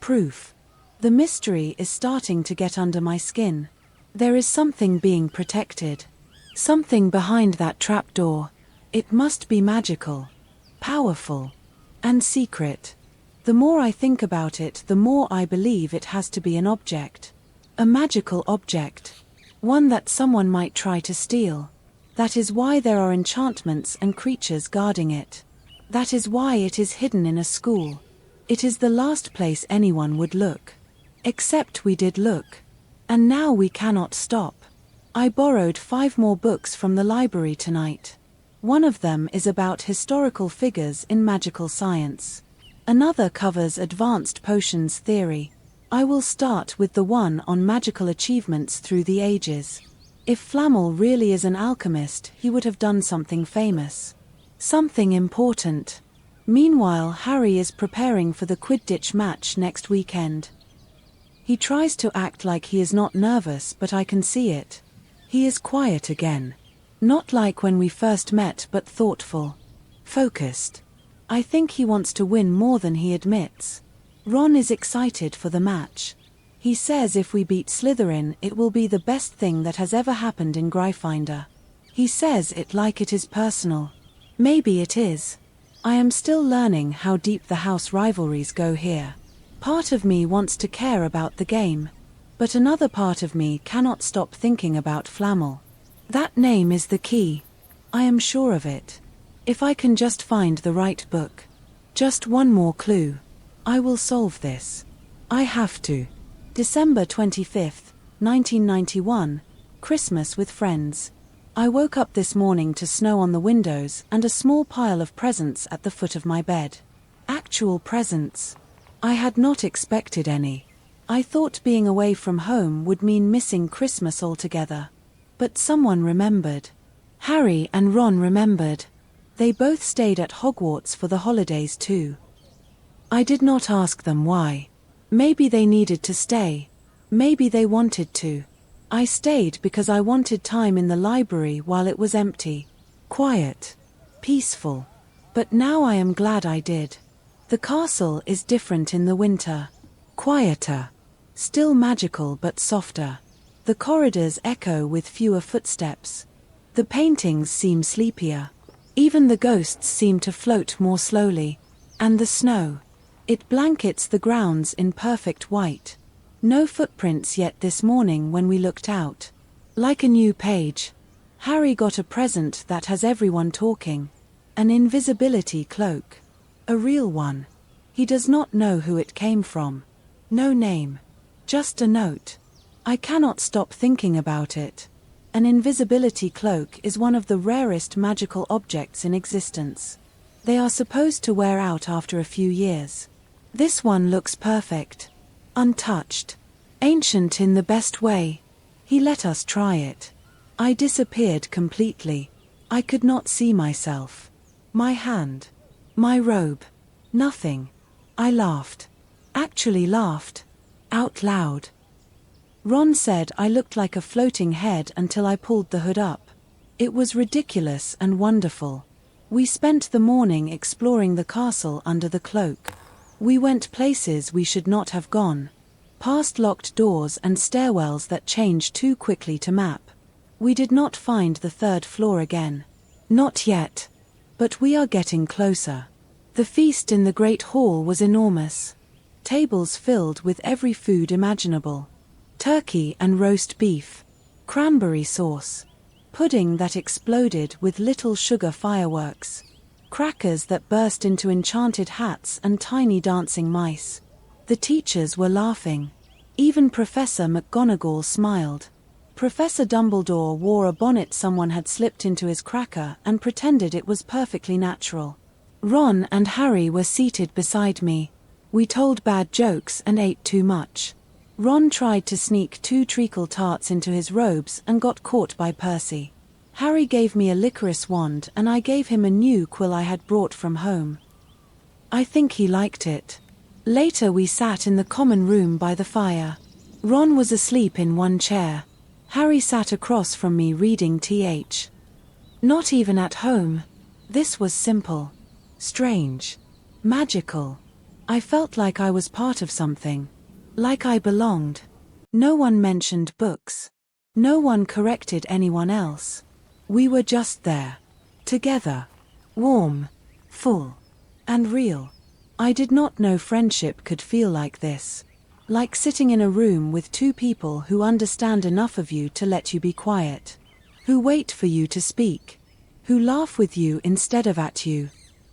Proof. The mystery is starting to get under my skin. There is something being protected. Something behind that trapdoor. It must be magical. Powerful. And secret. The more I think about it, the more I believe it has to be an object. A magical object. One that someone might try to steal. That is why there are enchantments and creatures guarding it. That is why it is hidden in a school. It is the last place anyone would look. Except we did look. And now we cannot stop. I borrowed 5 more books from the library tonight. One of them is about historical figures in magical science. Another covers advanced potions theory. I will start with the one on magical achievements through the ages. If Flamel really is an alchemist, he would have done something famous. Something important. Meanwhile, Harry is preparing for the Quidditch match next weekend. He tries to act like he is not nervous, but I can see it. He is quiet again. Not like when we first met, but thoughtful. Focused. I think he wants to win more than he admits. Ron is excited for the match. He says if we beat Slytherin, it will be the best thing that has ever happened in Gryffindor. He says it like it is personal. Maybe it is. I am still learning how deep the house rivalries go here. Part of me wants to care about the game. But another part of me cannot stop thinking about Flamel. That name is the key. I am sure of it. If I can just find the right book. Just one more clue. I will solve this. I have to. December 25th, 1991, Christmas with friends. I woke up this morning to snow on the windows and a small pile of presents at the foot of my bed. Actual presents. I had not expected any. I thought being away from home would mean missing Christmas altogether. But someone remembered. Harry and Ron remembered. They both stayed at Hogwarts for the holidays too. I did not ask them why. Maybe they needed to stay. Maybe they wanted to. I stayed because I wanted time in the library while it was empty. Quiet. Peaceful. But now I am glad I did. The castle is different in the winter. Quieter. Still magical but softer. The corridors echo with fewer footsteps. The paintings seem sleepier. Even the ghosts seem to float more slowly. And the snow. It blankets the grounds in perfect white. No footprints yet this morning when we looked out. Like a new page. Harry got a present that has everyone talking. An invisibility cloak. A real one. He does not know who it came from. No name. Just a note. I cannot stop thinking about it. An invisibility cloak is one of the rarest magical objects in existence. They are supposed to wear out after a few years. This one looks perfect. Untouched. Ancient in the best way. He let us try it. I disappeared completely. I could not see myself. My hand. My robe. Nothing. I laughed. Actually laughed. Out loud. Ron said I looked like a floating head until I pulled the hood up. It was ridiculous and wonderful. We spent the morning exploring the castle under the cloak. We went places we should not have gone. Past locked doors and stairwells that changed too quickly to map. We did not find the third floor again. Not yet. But we are getting closer. The feast in the Great Hall was enormous. Tables filled with every food imaginable. Turkey and roast beef. Cranberry sauce. Pudding that exploded with little sugar fireworks. Crackers that burst into enchanted hats and tiny dancing mice. The teachers were laughing. Even Professor McGonagall smiled. Professor Dumbledore wore a bonnet someone had slipped into his cracker and pretended it was perfectly natural. Ron and Harry were seated beside me. We told bad jokes and ate too much. Ron tried to sneak 2 treacle tarts into his robes and got caught by Percy. Harry gave me a licorice wand and I gave him a new quill I had brought from home. I think he liked it. Later we sat in the common room by the fire. Ron was asleep in one chair. Harry sat across from me reading Th. Not even at home. This was simple. Strange. Magical. I felt like I was part of something. Like I belonged. No one mentioned books. No one corrected anyone else. We were just there. Together. Warm. Full. And real. I did not know friendship could feel like this. Like sitting in a room with 2 people who understand enough of you to let you be quiet. Who wait for you to speak. Who laugh with you instead of at you.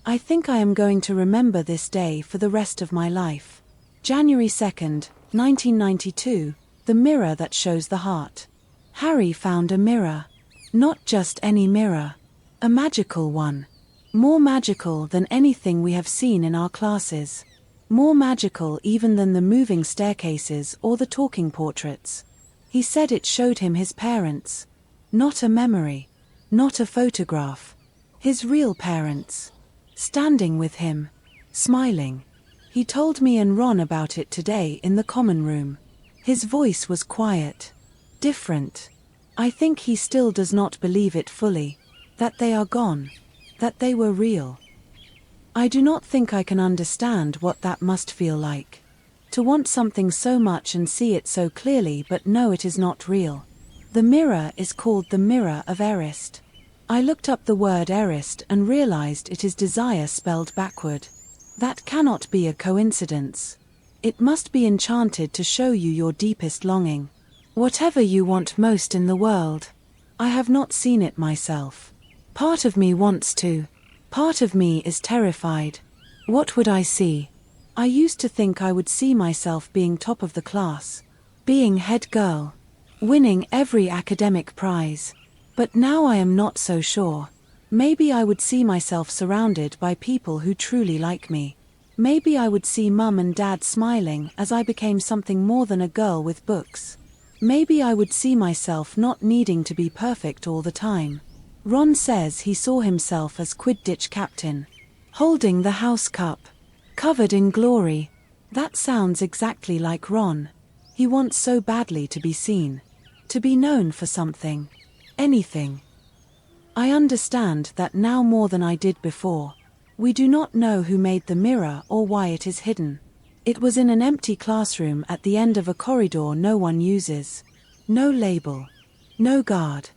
I think I am going to remember this day for the rest of my life. January 2nd, 1992, the mirror that shows the heart. Harry found a mirror. Not just any mirror. A magical one. More magical than anything we have seen in our classes. More magical even than the moving staircases or the talking portraits. He said it showed him his parents. Not a memory. Not a photograph. His real parents. Standing with him. Smiling. He told me and Ron about it today in the common room. His voice was quiet. Different. I think he still does not believe it fully. That they are gone. That they were real. I do not think I can understand what that must feel like. To want something so much and see it so clearly but know it is not real. The mirror is called the Mirror of Erised. I looked up the word Erised and realized it is desire spelled backward. That cannot be a coincidence. It must be enchanted to show you your deepest longing. Whatever you want most in the world. I have not seen it myself. Part of me wants to. Part of me is terrified. What would I see? I used to think I would see myself being top of the class. Being head girl. Winning every academic prize. But now I am not so sure. Maybe I would see myself surrounded by people who truly like me. Maybe I would see Mum and Dad smiling as I became something more than a girl with books. Maybe I would see myself not needing to be perfect all the time. Ron says he saw himself as Quidditch captain. Holding the house cup. Covered in glory. That sounds exactly like Ron. He wants so badly to be seen. To be known for something. Anything. I understand that now more than I did before. We do not know who made the mirror or why it is hidden. It was in an empty classroom at the end of a corridor no one uses. No label. No guard.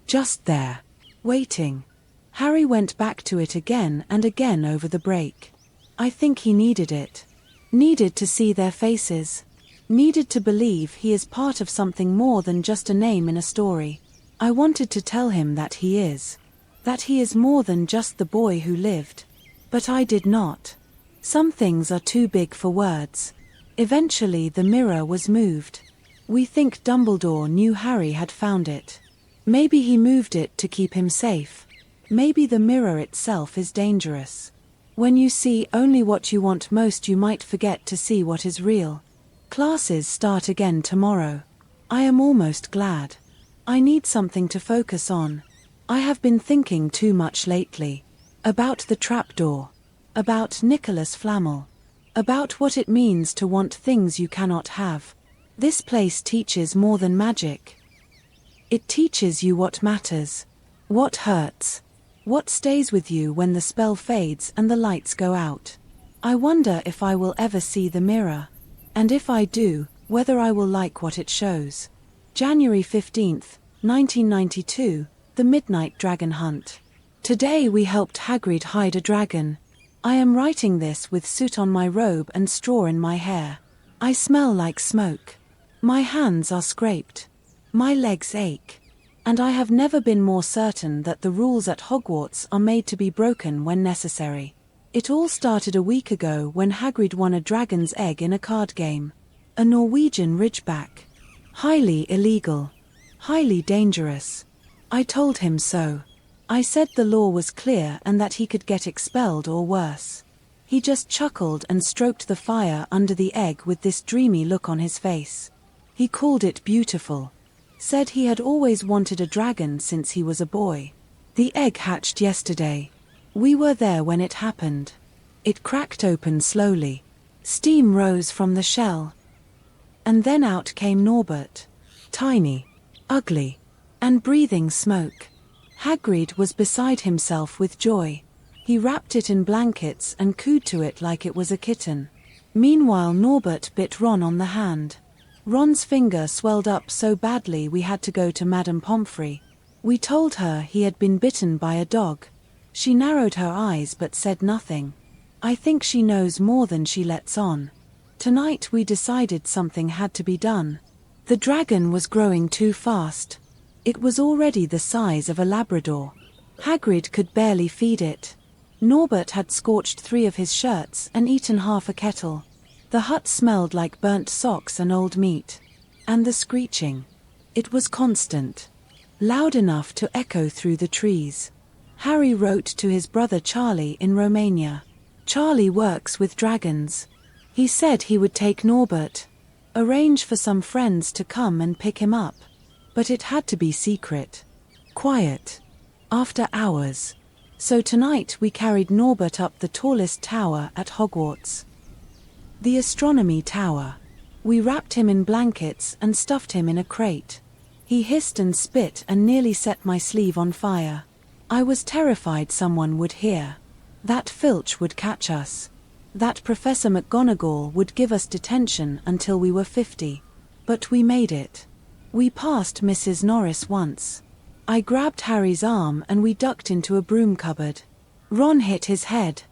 Just there. Waiting. Harry went back to it again and again over the break. I think he needed it. Needed to see their faces. Needed to believe he is part of something more than just a name in a story. I wanted to tell him that he is. That he is more than just the boy who lived. But I did not. Some things are too big for words. Eventually the mirror was moved. We think Dumbledore knew Harry had found it. Maybe he moved it to keep him safe. Maybe the mirror itself is dangerous. When you see only what you want most, you might forget to see what is real. Classes start again tomorrow. I am almost glad. I need something to focus on. I have been thinking too much lately. About the trapdoor. About Nicholas Flamel. About what it means to want things you cannot have. This place teaches more than magic. It teaches you what matters. What hurts. What stays with you when the spell fades and the lights go out. I wonder if I will ever see the mirror. And if I do, whether I will like what it shows. January 15th, 1992, The Midnight Dragon Hunt. Today we helped Hagrid hide a dragon. I am writing this with soot on my robe and straw in my hair. I smell like smoke. My hands are scraped. My legs ache. And I have never been more certain that the rules at Hogwarts are made to be broken when necessary. It all started a week ago when Hagrid won a dragon's egg in a card game. A Norwegian ridgeback. Highly illegal. Highly dangerous. I told him so. I said the law was clear and that he could get expelled or worse. He just chuckled and stroked the fire under the egg with this dreamy look on his face. He called it beautiful. Said he had always wanted a dragon since he was a boy. The egg hatched yesterday. We were there when it happened. It cracked open slowly. Steam rose from the shell. And then out came Norbert. Tiny. Ugly. And breathing smoke. Hagrid was beside himself with joy. He wrapped it in blankets and cooed to it like it was a kitten. Meanwhile Norbert bit Ron on the hand. Ron's finger swelled up so badly we had to go to Madame Pomfrey. We told her he had been bitten by a dog. She narrowed her eyes but said nothing. I think she knows more than she lets on. Tonight we decided something had to be done. The dragon was growing too fast. It was already the size of a Labrador. Hagrid could barely feed it. Norbert had scorched 3 of his shirts and eaten half a kettle. The hut smelled like burnt socks and old meat. And the screeching. It was constant. Loud enough to echo through the trees. Harry wrote to his brother Charlie in Romania. Charlie works with dragons. He said he would take Norbert. Arrange for some friends to come and pick him up. But it had to be secret. Quiet. After hours. So tonight we carried Norbert up the tallest tower at Hogwarts. The astronomy tower. We wrapped him in blankets and stuffed him in a crate. He hissed and spit and nearly set my sleeve on fire. I was terrified someone would hear. That Filch would catch us. That Professor McGonagall would give us detention until we were 50. But we made it. We passed Mrs. Norris once. I grabbed Harry's arm and we ducked into a broom cupboard. Ron hit his head.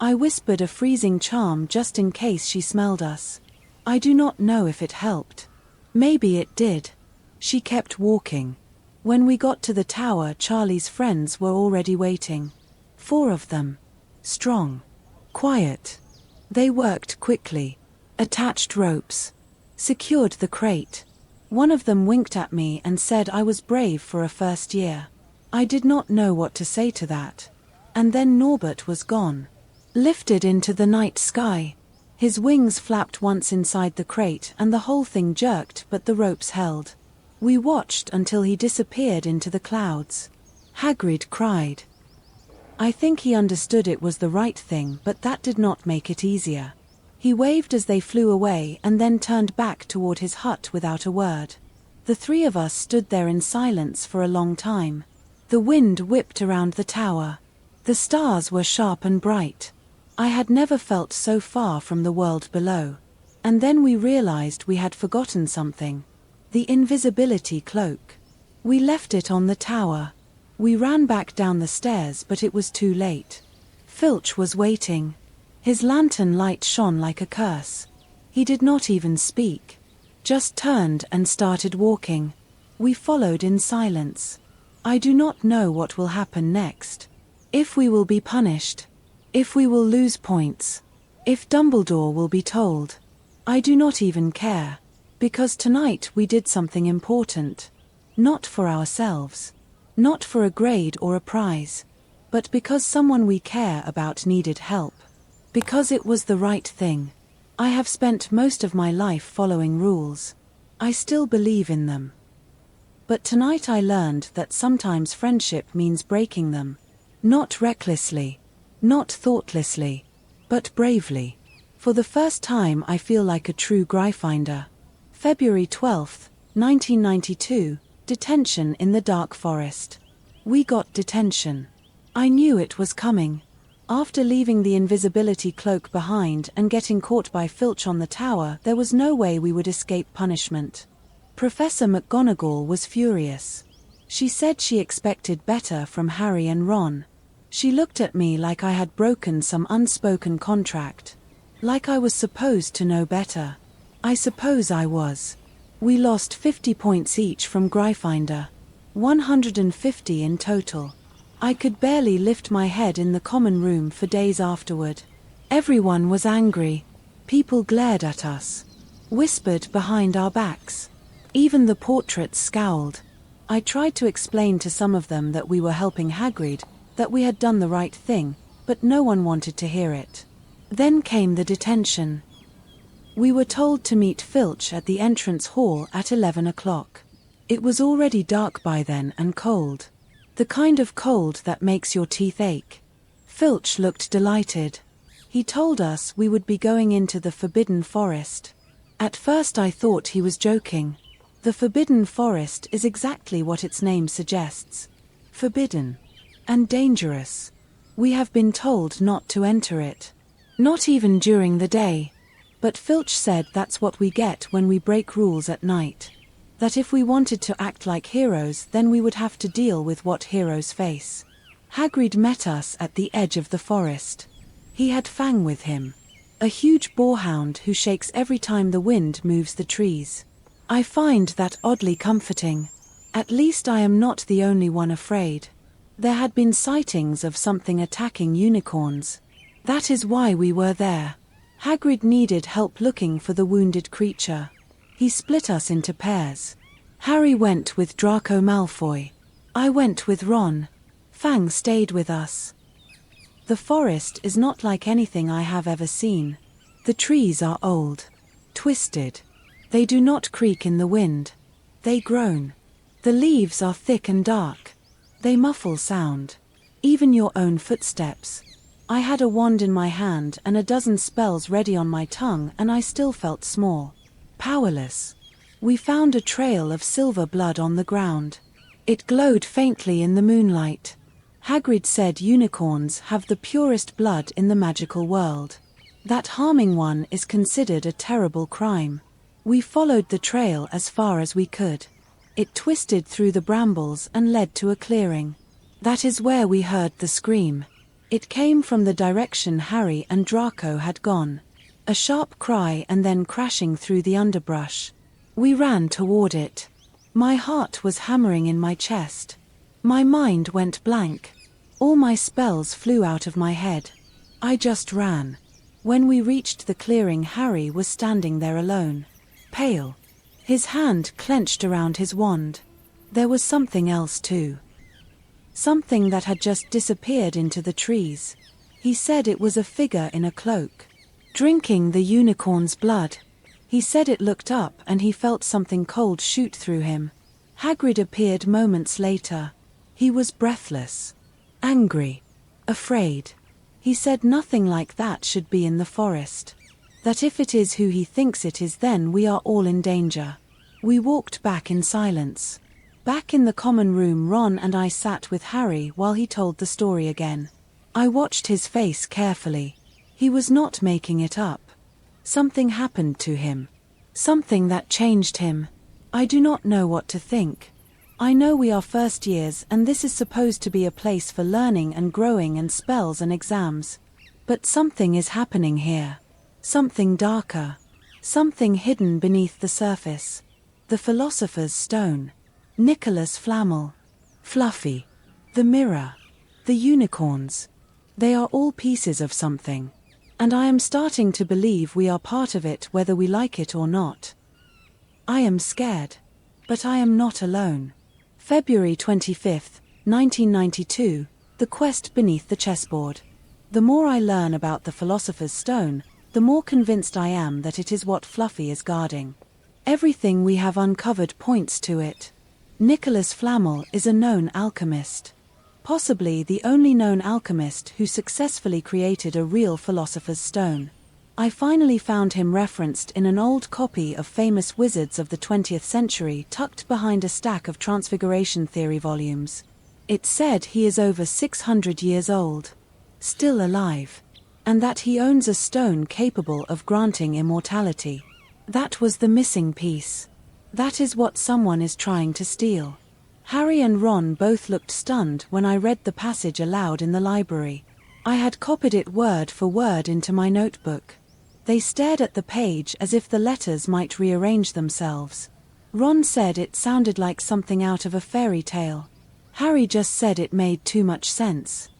I whispered a freezing charm just in case she smelled us. I do not know if it helped. Maybe it did. She kept walking. When we got to the tower, Charlie's friends were already waiting. 4 of them. Strong. Quiet. They worked quickly. Attached ropes. Secured the crate. One of them winked at me and said I was brave for a first year. I did not know what to say to that. And then Norbert was gone. Lifted into the night sky. His wings flapped once inside the crate and the whole thing jerked, but the ropes held. We watched until he disappeared into the clouds. Hagrid cried. I think he understood it was the right thing, but that did not make it easier. He waved as they flew away and then turned back toward his hut without a word. The 3 of us stood there in silence for a long time. The wind whipped around the tower. The stars were sharp and bright. I had never felt so far from the world below. And then we realized we had forgotten something. The invisibility cloak. We left it on the tower. We ran back down the stairs, but it was too late. Filch was waiting. His lantern light shone like a curse. He did not even speak. Just turned and started walking. We followed in silence. I do not know what will happen next. If we will be punished. If we will lose points. If Dumbledore will be told. I do not even care. Because tonight we did something important. Not for ourselves. Not for a grade or a prize. But because someone we care about needed help. Because it was the right thing. I have spent most of my life following rules. I still believe in them. But tonight I learned that sometimes friendship means breaking them. Not recklessly. Not thoughtlessly. But bravely. For the first time I feel like a true Gryffindor. February 12, 1992, detention in the Dark Forest. We got detention. I knew it was coming. After leaving the invisibility cloak behind and getting caught by Filch on the tower, there was no way we would escape punishment. Professor McGonagall was furious. She said she expected better from Harry and Ron. She looked at me like I had broken some unspoken contract. Like I was supposed to know better. I suppose I was. We lost 50 points each from Gryffindor. 150 in total. I could barely lift my head in the common room for days afterward. Everyone was angry. People glared at us. Whispered behind our backs. Even the portraits scowled. I tried to explain to some of them that we were helping Hagrid, that we had done the right thing, but no one wanted to hear it. Then came the detention. We were told to meet Filch at the entrance hall at 11 o'clock. It was already dark by then and cold. The kind of cold that makes your teeth ache. Filch looked delighted. He told us we would be going into the Forbidden Forest. At first I thought he was joking. The Forbidden Forest is exactly what its name suggests. Forbidden. And dangerous. We have been told not to enter it. Not even during the day. But Filch said that's what we get when we break rules at night. That if we wanted to act like heroes, then we would have to deal with what heroes face. Hagrid met us at the edge of the forest. He had Fang with him. A huge boarhound who shakes every time the wind moves the trees. I find that oddly comforting. At least I am not the only one afraid. There had been sightings of something attacking unicorns. That is why we were there. Hagrid needed help looking for the wounded creature. He split us into pairs. Harry went with Draco Malfoy. I went with Ron. Fang stayed with us. The forest is not like anything I have ever seen. The trees are old. Twisted. They do not creak in the wind. They groan. The leaves are thick and dark. They muffle sound. Even your own footsteps. I had a wand in my hand and a dozen spells ready on my tongue, and I still felt small. Powerless. We found a trail of silver blood on the ground. It glowed faintly in the moonlight. Hagrid said unicorns have the purest blood in the magical world. That harming one is considered a terrible crime. We followed the trail as far as we could. It twisted through the brambles and led to a clearing. That is where we heard the scream. It came from the direction Harry and Draco had gone. A sharp cry and then crashing through the underbrush. We ran toward it. My heart was hammering in my chest. My mind went blank. All my spells flew out of my head. I just ran. When we reached the clearing, Harry was standing there alone. Pale. His hand clenched around his wand. There was something else too. Something that had just disappeared into the trees. He said it was a figure in a cloak. Drinking the unicorn's blood. He said it looked up and he felt something cold shoot through him. Hagrid appeared moments later. He was breathless. Angry. Afraid. He said nothing like that should be in the forest. That if it is who he thinks it is, then we are all in danger. We walked back in silence. Back in the common room, Ron and I sat with Harry while he told the story again. I watched his face carefully. He was not making it up. Something happened to him. Something that changed him. I do not know what to think. I know we are first years and this is supposed to be a place for learning and growing and spells and exams. But something is happening here. Something darker. Something hidden beneath the surface. The Philosopher's Stone. Nicholas Flamel. Fluffy. The mirror. The unicorns. They are all pieces of something. And I am starting to believe we are part of it whether we like it or not. I am scared. But I am not alone. February 25, 1992, The Quest Beneath the Chessboard. The more I learn about the Philosopher's Stone, the more convinced I am that it is what Fluffy is guarding. Everything we have uncovered points to it. Nicholas Flamel is a known alchemist. Possibly the only known alchemist who successfully created a real Philosopher's Stone. I finally found him referenced in an old copy of Famous Wizards of the 20th Century tucked behind a stack of Transfiguration Theory volumes. It said he is over 600 years old. Still alive. And that he owns a stone capable of granting immortality. That was the missing piece. That is what someone is trying to steal. Harry and Ron both looked stunned when I read the passage aloud in the library. I had copied it word for word into my notebook. They stared at the page as if the letters might rearrange themselves. Ron said it sounded like something out of a fairy tale. Harry just said it made too much sense.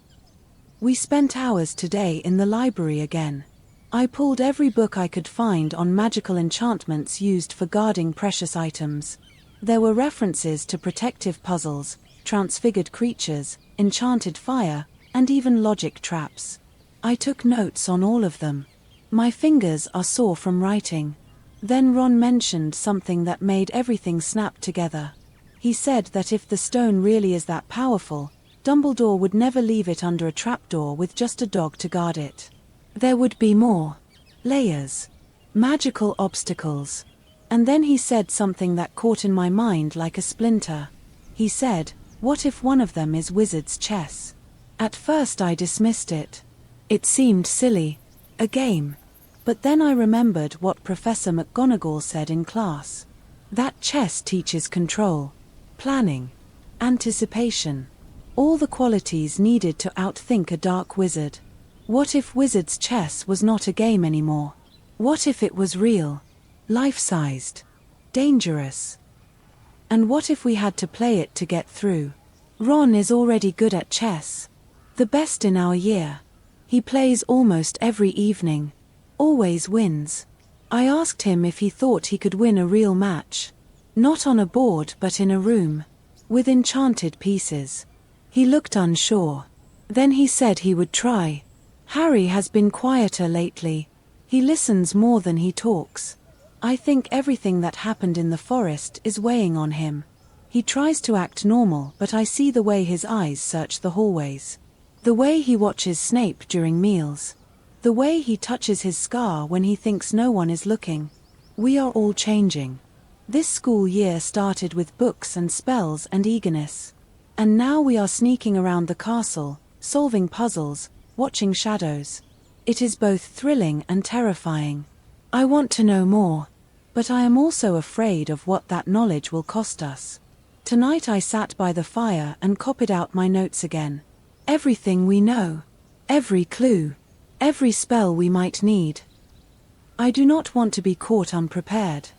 We spent hours today in the library again. I pulled every book I could find on magical enchantments used for guarding precious items. There were references to protective puzzles, transfigured creatures, enchanted fire, and even logic traps. I took notes on all of them. My fingers are sore from writing. Then Ron mentioned something that made everything snap together. He said that if the stone really is that powerful, Dumbledore would never leave it under a trapdoor with just a dog to guard it. There would be more. Layers. Magical obstacles. And then he said something that caught in my mind like a splinter. He said, what if one of them is wizard's chess? At first I dismissed it. It seemed silly. A game. But then I remembered what Professor McGonagall said in class. That chess teaches control. Planning. Anticipation. All the qualities needed to outthink a dark wizard. What if wizard's chess was not a game anymore? What if it was real? Life-sized. Dangerous. And what if we had to play it to get through? Ron is already good at chess. The best in our year. He plays almost every evening. Always wins. I asked him if he thought he could win a real match. Not on a board but in a room. With enchanted pieces. He looked unsure. Then he said he would try. Harry has been quieter lately. He listens more than he talks. I think everything that happened in the forest is weighing on him. He tries to act normal, but I see the way his eyes search the hallways. The way he watches Snape during meals. The way he touches his scar when he thinks no one is looking. We are all changing. This school year started with books and spells and eagerness. And now we are sneaking around the castle, solving puzzles, watching shadows. It is both thrilling and terrifying. I want to know more. But I am also afraid of what that knowledge will cost us. Tonight I sat by the fire and copied out my notes again. Everything we know. Every clue. Every spell we might need. I do not want to be caught unprepared.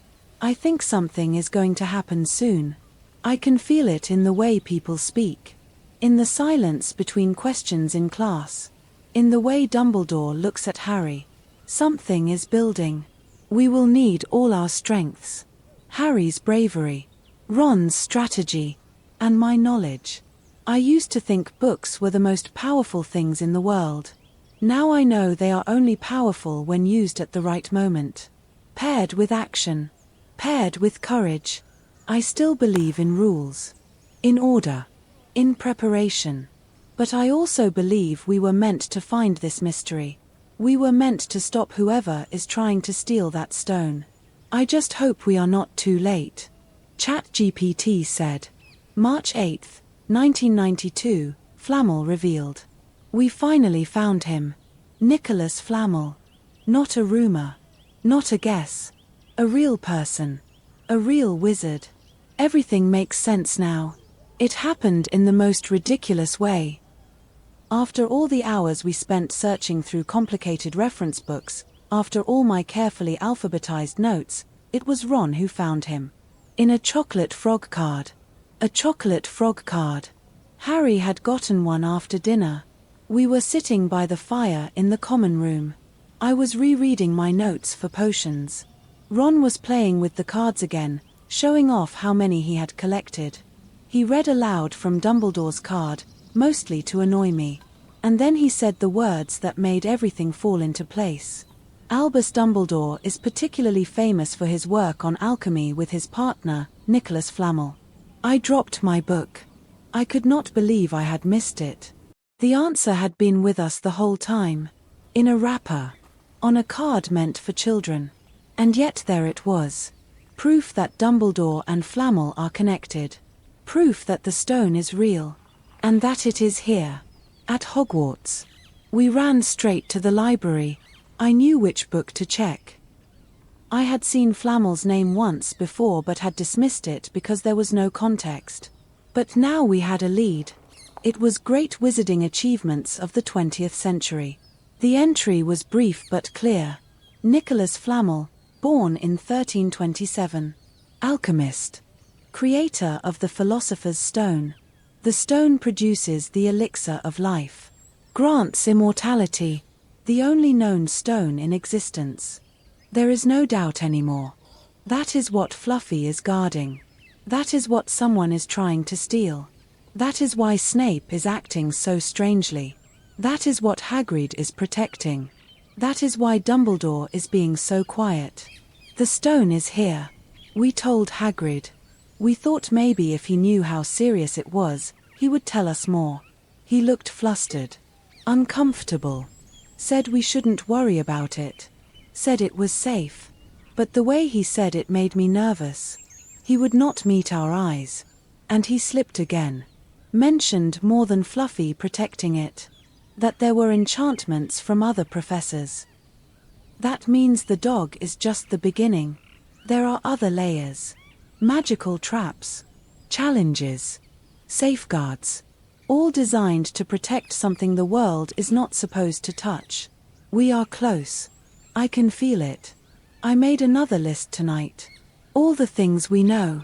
I think something is going to happen soon. I can feel it in the way people speak. In the silence between questions in class. In the way Dumbledore looks at Harry. Something is building. We will need all our strengths. Harry's bravery. Ron's strategy. And my knowledge. I used to think books were the most powerful things in the world. Now I know they are only powerful when used at the right moment. Paired with action. Paired with courage. I still believe in rules. In order. In preparation. But I also believe we were meant to find this mystery. We were meant to stop whoever is trying to steal that stone. I just hope we are not too late. ChatGPT said. March 8, 1992, Flamel revealed. We finally found him. Nicholas Flamel. Not a rumor. Not a guess. A real person. A real wizard. Everything makes sense now. It happened in the most ridiculous way. After all the hours we spent searching through complicated reference books, after all my carefully alphabetized notes, it was Ron who found him. In a chocolate frog card. A chocolate frog card. Harry had gotten one after dinner. We were sitting by the fire in the common room. I was rereading my notes for potions. Ron was playing with the cards again, showing off how many he had collected. He read aloud from Dumbledore's card, mostly to annoy me. And then he said the words that made everything fall into place. Albus Dumbledore is particularly famous for his work on alchemy with his partner, Nicholas Flamel. I dropped my book. I could not believe I had missed it. The answer had been with us the whole time. In a wrapper. On a card meant for children. And yet there it was. Proof that Dumbledore and Flamel are connected. Proof that the stone is real. And that it is here. At Hogwarts. We ran straight to the library. I knew which book to check. I had seen Flamel's name once before but had dismissed it because there was no context. But now we had a lead. It was Great Wizarding Achievements of the 20th Century. The entry was brief but clear. Nicholas Flamel, born in 1327. Alchemist. Creator of the Philosopher's Stone. The stone produces the elixir of life. Grants immortality. The only known stone in existence. There is no doubt anymore. That is what Fluffy is guarding. That is what someone is trying to steal. That is why Snape is acting so strangely. That is what Hagrid is protecting. That is why Dumbledore is being so quiet. The stone is here. We told Hagrid. We thought maybe if he knew how serious it was, he would tell us more. He looked flustered. Uncomfortable. Said we shouldn't worry about it. Said it was safe. But the way he said it made me nervous. He would not meet our eyes. And he slipped again. Mentioned more than Fluffy protecting it. That there were enchantments from other professors. That means the dog is just the beginning. There are other layers. Magical traps. Challenges. Safeguards. All designed to protect something the world is not supposed to touch. We are close. I can feel it. I made another list tonight. All the things we know.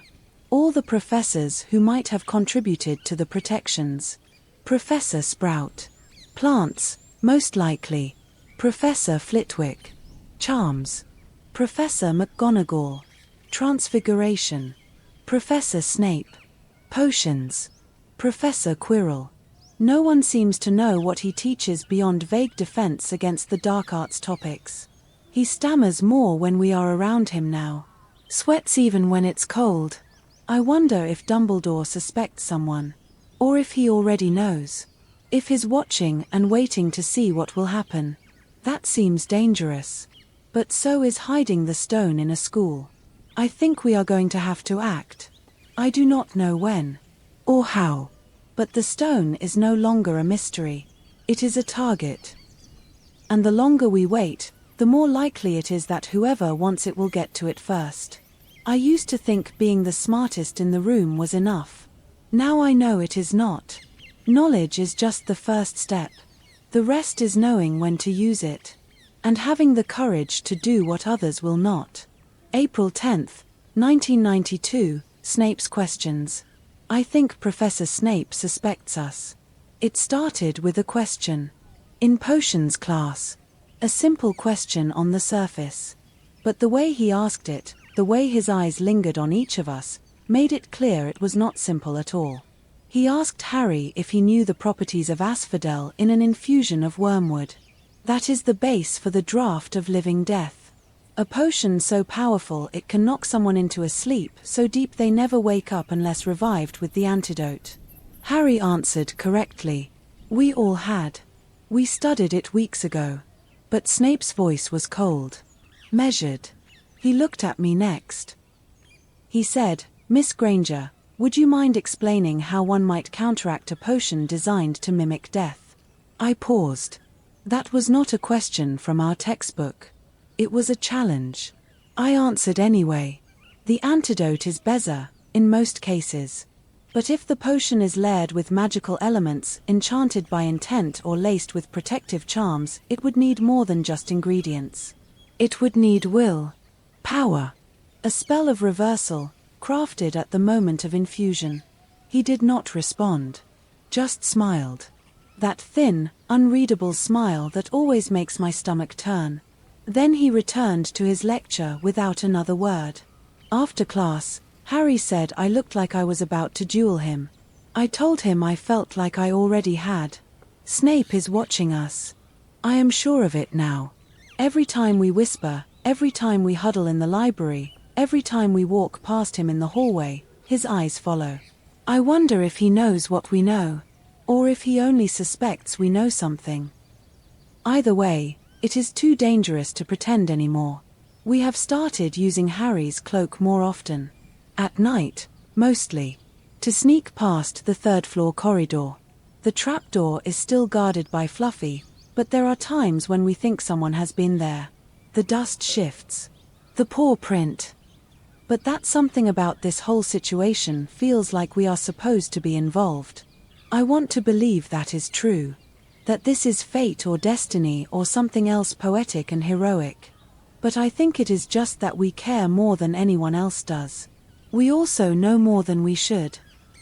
All the professors who might have contributed to the protections. Professor Sprout. Plants, most likely. Professor Flitwick. Charms. Professor McGonagall. Transfiguration. Professor Snape. Potions. Professor Quirrell. No one seems to know what he teaches beyond vague defense against the dark arts topics. He stammers more when we are around him now. Sweats even when it's cold. I wonder if Dumbledore suspects someone. Or if he already knows. If he's watching and waiting to see what will happen. That seems dangerous. But so is hiding the stone in a school. I think we are going to have to act. I do not know when. Or how. But the stone is no longer a mystery. It is a target. And the longer we wait, the more likely it is that whoever wants it will get to it first. I used to think being the smartest in the room was enough. Now I know it is not. Knowledge is just the first step. The rest is knowing when to use it. And having the courage to do what others will not. April 10th, 1992, Snape's questions. I think Professor Snape suspects us. It started with a question. In potions class. A simple question on the surface. But the way he asked it, the way his eyes lingered on each of us, made it clear it was not simple at all. He asked Harry if he knew the properties of asphodel in an infusion of wormwood. That is the base for the draught of living death. A potion so powerful it can knock someone into a sleep so deep they never wake up unless revived with the antidote. Harry answered correctly. We all had. We studied it weeks ago. But Snape's voice was cold. Measured. He looked at me next. He said, Miss Granger, would you mind explaining how one might counteract a potion designed to mimic death? I paused. That was not a question from our textbook. It was a challenge. I answered anyway. The antidote is Beza, in most cases. But if the potion is layered with magical elements, enchanted by intent or laced with protective charms, it would need more than just ingredients. It would need will, power, a spell of reversal, crafted at the moment of infusion. He did not respond, just smiled. That thin, unreadable smile that always makes my stomach turn. Then he returned to his lecture without another word. After class, Harry said I looked like I was about to duel him. I told him I felt like I already had. Snape is watching us. I am sure of it now. Every time we whisper, every time we huddle in the library, every time we walk past him in the hallway, his eyes follow. I wonder if he knows what we know, or if he only suspects we know something. Either way, it is too dangerous to pretend anymore. We have started using Harry's cloak more often. At night, mostly. To sneak past the third-floor corridor. The trapdoor is still guarded by Fluffy, but there are times when we think someone has been there. The dust shifts. The paw print. But that something about this whole situation feels like we are supposed to be involved. I want to believe that is true. That this is fate or destiny or something else poetic and heroic. But I think it is just that we care more than anyone else does. We also know more than we should.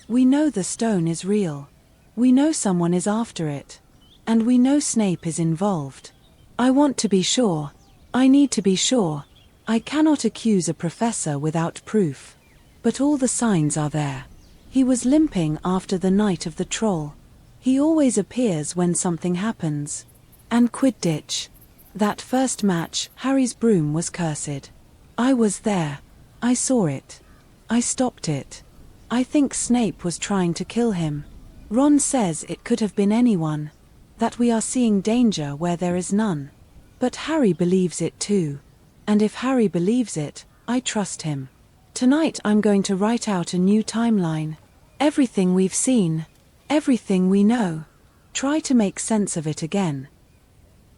We know the stone is real. We know someone is after it. And we know Snape is involved. I want to be sure. I need to be sure. I cannot accuse a professor without proof. But all the signs are there. He was limping after the night of the troll. He always appears when something happens. And Quidditch. That first match, Harry's broom was cursed. I was there. I saw it. I stopped it. I think Snape was trying to kill him. Ron says it could have been anyone. That we are seeing danger where there is none. But Harry believes it too. And if Harry believes it, I trust him. Tonight I'm going to write out a new timeline. Everything we've seen. Everything we know. Try to make sense of it again.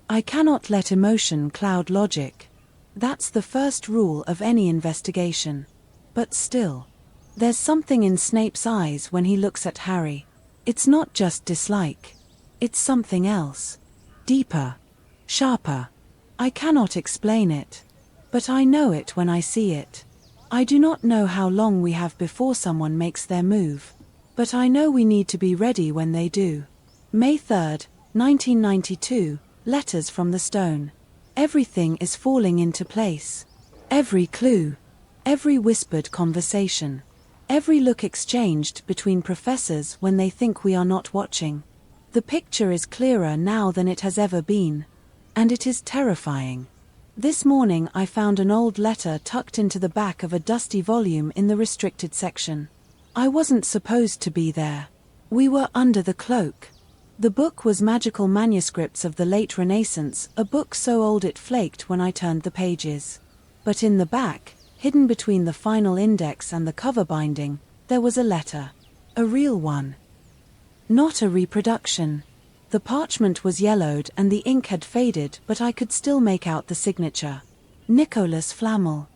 I cannot let emotion cloud logic. That's the first rule of any investigation. But still, there's something in Snape's eyes when he looks at Harry. It's not just dislike. It's something else. Deeper. Sharper. I cannot explain it. But I know it when I see it. I do not know how long we have before someone makes their move. But I know we need to be ready when they do. May 3rd, 1992, Letters from the Stone. Everything is falling into place. Every clue. Every whispered conversation. Every look exchanged between professors when they think we are not watching. The picture is clearer now than it has ever been. And it is terrifying. This morning I found an old letter tucked into the back of a dusty volume in the restricted section. I wasn't supposed to be there. We were under the cloak. The book was Magical Manuscripts of the Late Renaissance, a book so old it flaked when I turned the pages. But in the back, hidden between the final index and the cover binding, there was a letter. A real one. Not a reproduction. The parchment was yellowed and the ink had faded, but I could still make out the signature. Nicholas Flamel.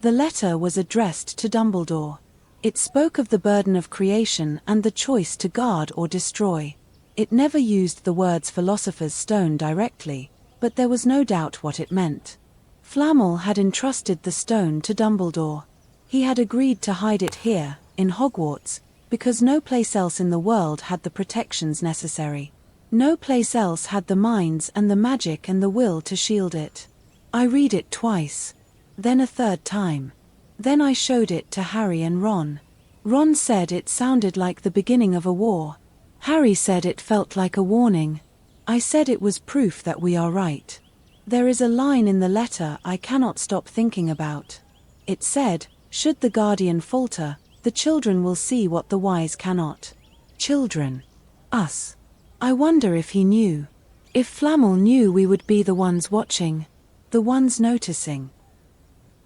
The letter was addressed to Dumbledore. It spoke of the burden of creation and the choice to guard or destroy. It never used the words Philosopher's Stone directly, but there was no doubt what it meant. Flamel had entrusted the stone to Dumbledore. He had agreed to hide it here, in Hogwarts, because no place else in the world had the protections necessary. No place else had the minds and the magic and the will to shield it. I read it twice. Then a third time. Then I showed it to Harry and Ron. Ron said it sounded like the beginning of a war. Harry said it felt like a warning. I said it was proof that we are right. There is a line in the letter I cannot stop thinking about. It said, "Should the Guardian falter, the children will see what the wise cannot." Children. Us. I wonder if he knew. If Flamel knew we would be the ones watching. The ones noticing.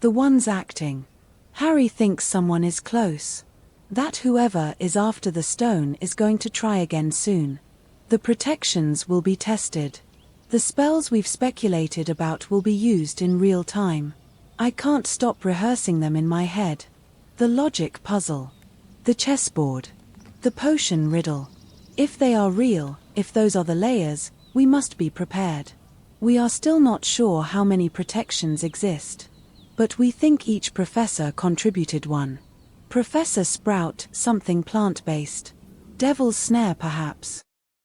The ones acting. Harry thinks someone is close. That whoever is after the stone is going to try again soon. The protections will be tested. The spells we've speculated about will be used in real time. I can't stop rehearsing them in my head. The logic puzzle. The chessboard. The potion riddle. If they are real, if those are the layers, we must be prepared. We are still not sure how many protections exist. But we think each professor contributed one. Professor Sprout, something plant-based. Devil's Snare perhaps.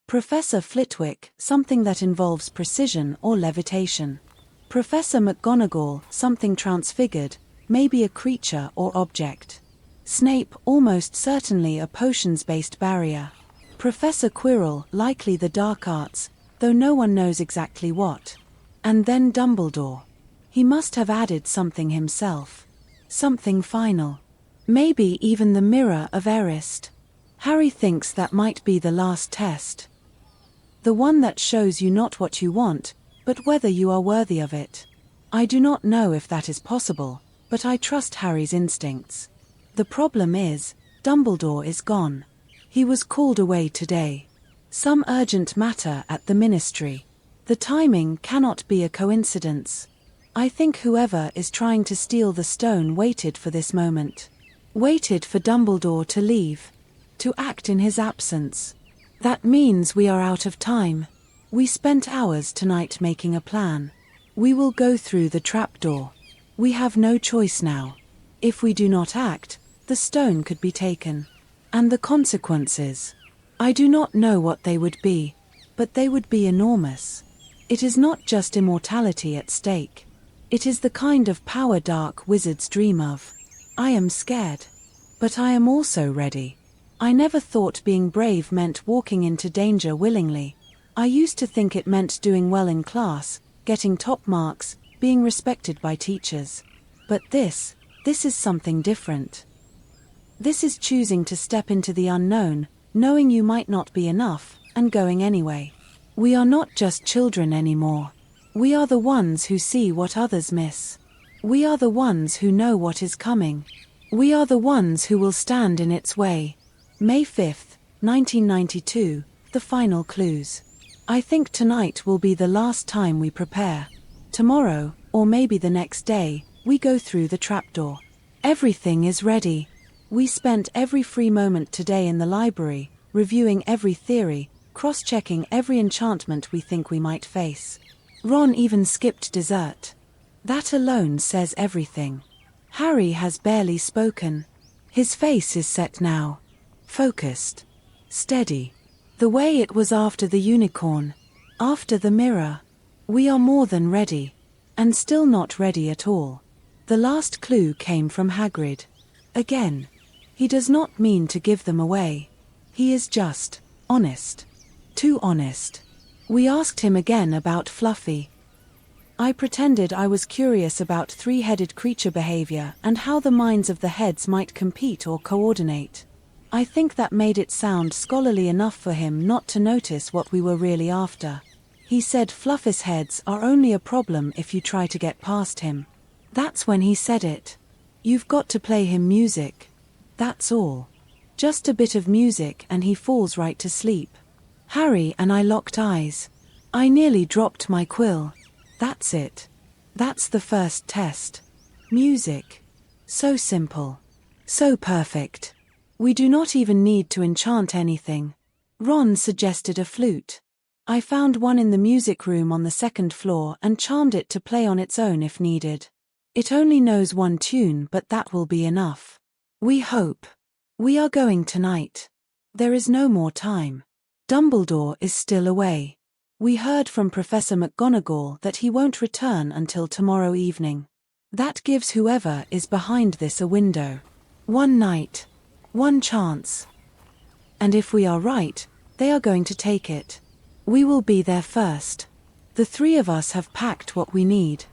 Professor Flitwick, something that involves precision or levitation. Professor McGonagall, something transfigured, maybe a creature or object. Snape, almost certainly a potions-based barrier. Professor Quirrell, likely the dark arts, though no one knows exactly what. And then Dumbledore. He must have added something himself. Something final. Maybe even the Mirror of Erised. Harry thinks that might be the last test. The one that shows you not what you want, but whether you are worthy of it. I do not know if that is possible, but I trust Harry's instincts. The problem is, Dumbledore is gone. He was called away today. Some urgent matter at the Ministry. The timing cannot be a coincidence. I think whoever is trying to steal the stone waited for this moment. Waited for Dumbledore to leave. To act in his absence. That means we are out of time. We spent hours tonight making a plan. We will go through the trapdoor. We have no choice now. If we do not act, the stone could be taken. And the consequences. I do not know what they would be, but they would be enormous. It is not just immortality at stake. It is the kind of power dark wizards dream of. I am scared. But I am also ready. I never thought being brave meant walking into danger willingly. I used to think it meant doing well in class, getting top marks, being respected by teachers. But this is something different. This is choosing to step into the unknown, knowing you might not be enough, and going anyway. We are not just children anymore. We are the ones who see what others miss. We are the ones who know what is coming. We are the ones who will stand in its way. May 5th, 1992, the final clues. I think tonight will be the last time we prepare. Tomorrow, or maybe the next day, we go through the trapdoor. Everything is ready. We spent every free moment today in the library, reviewing every theory, cross-checking every enchantment we think we might face. Ron even skipped dessert. That alone says everything. Harry has barely spoken. His face is set now. Focused. Steady. The way it was after the unicorn. After the mirror. We are more than ready. And still not ready at all. The last clue came from Hagrid. Again. He does not mean to give them away. He is just honest. Too honest. We asked him again about Fluffy. I pretended I was curious about three-headed creature behavior and how the minds of the heads might compete or coordinate. I think that made it sound scholarly enough for him not to notice what we were really after. He said Fluffy's heads are only a problem if you try to get past him. That's when he said it. You've got to play him music. That's all. Just a bit of music and he falls right to sleep. Harry and I locked eyes. I nearly dropped my quill. That's it. That's the first test. Music. So simple. So perfect. We do not even need to enchant anything. Ron suggested a flute. I found one in the music room on the second floor and charmed it to play on its own if needed. It only knows one tune, but that will be enough. We hope. We are going tonight. There is no more time. Dumbledore is still away. We heard from Professor McGonagall that he won't return until tomorrow evening. That gives whoever is behind this a window. One night. One chance. And if we are right, they are going to take it. We will be there first. The three of us have packed what we need.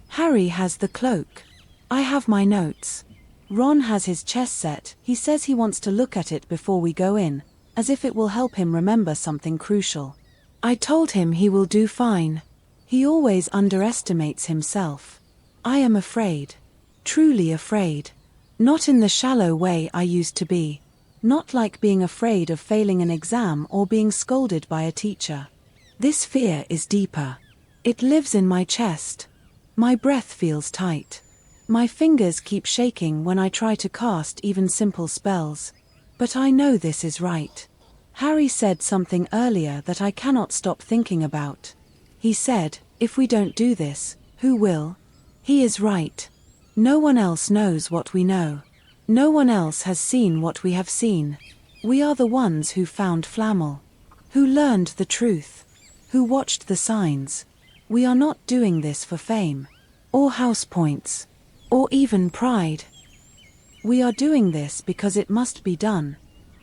Harry has the cloak. I have my notes. Ron has his chess set. He says he wants to look at it before we go in, as if it will help him remember something crucial. I told him he will do fine. He always underestimates himself. I am afraid. Truly afraid. Not in the shallow way I used to be. Not like being afraid of failing an exam or being scolded by a teacher. This fear is deeper. It lives in my chest. My breath feels tight. My fingers keep shaking when I try to cast even simple spells. But I know this is right. Harry said something earlier that I cannot stop thinking about. He said, if we don't do this, who will? He is right. No one else knows what we know. No one else has seen what we have seen. We are the ones who found Flamel, who learned the truth, who watched the signs. We are not doing this for fame, or house points, or even pride. We are doing this because it must be done,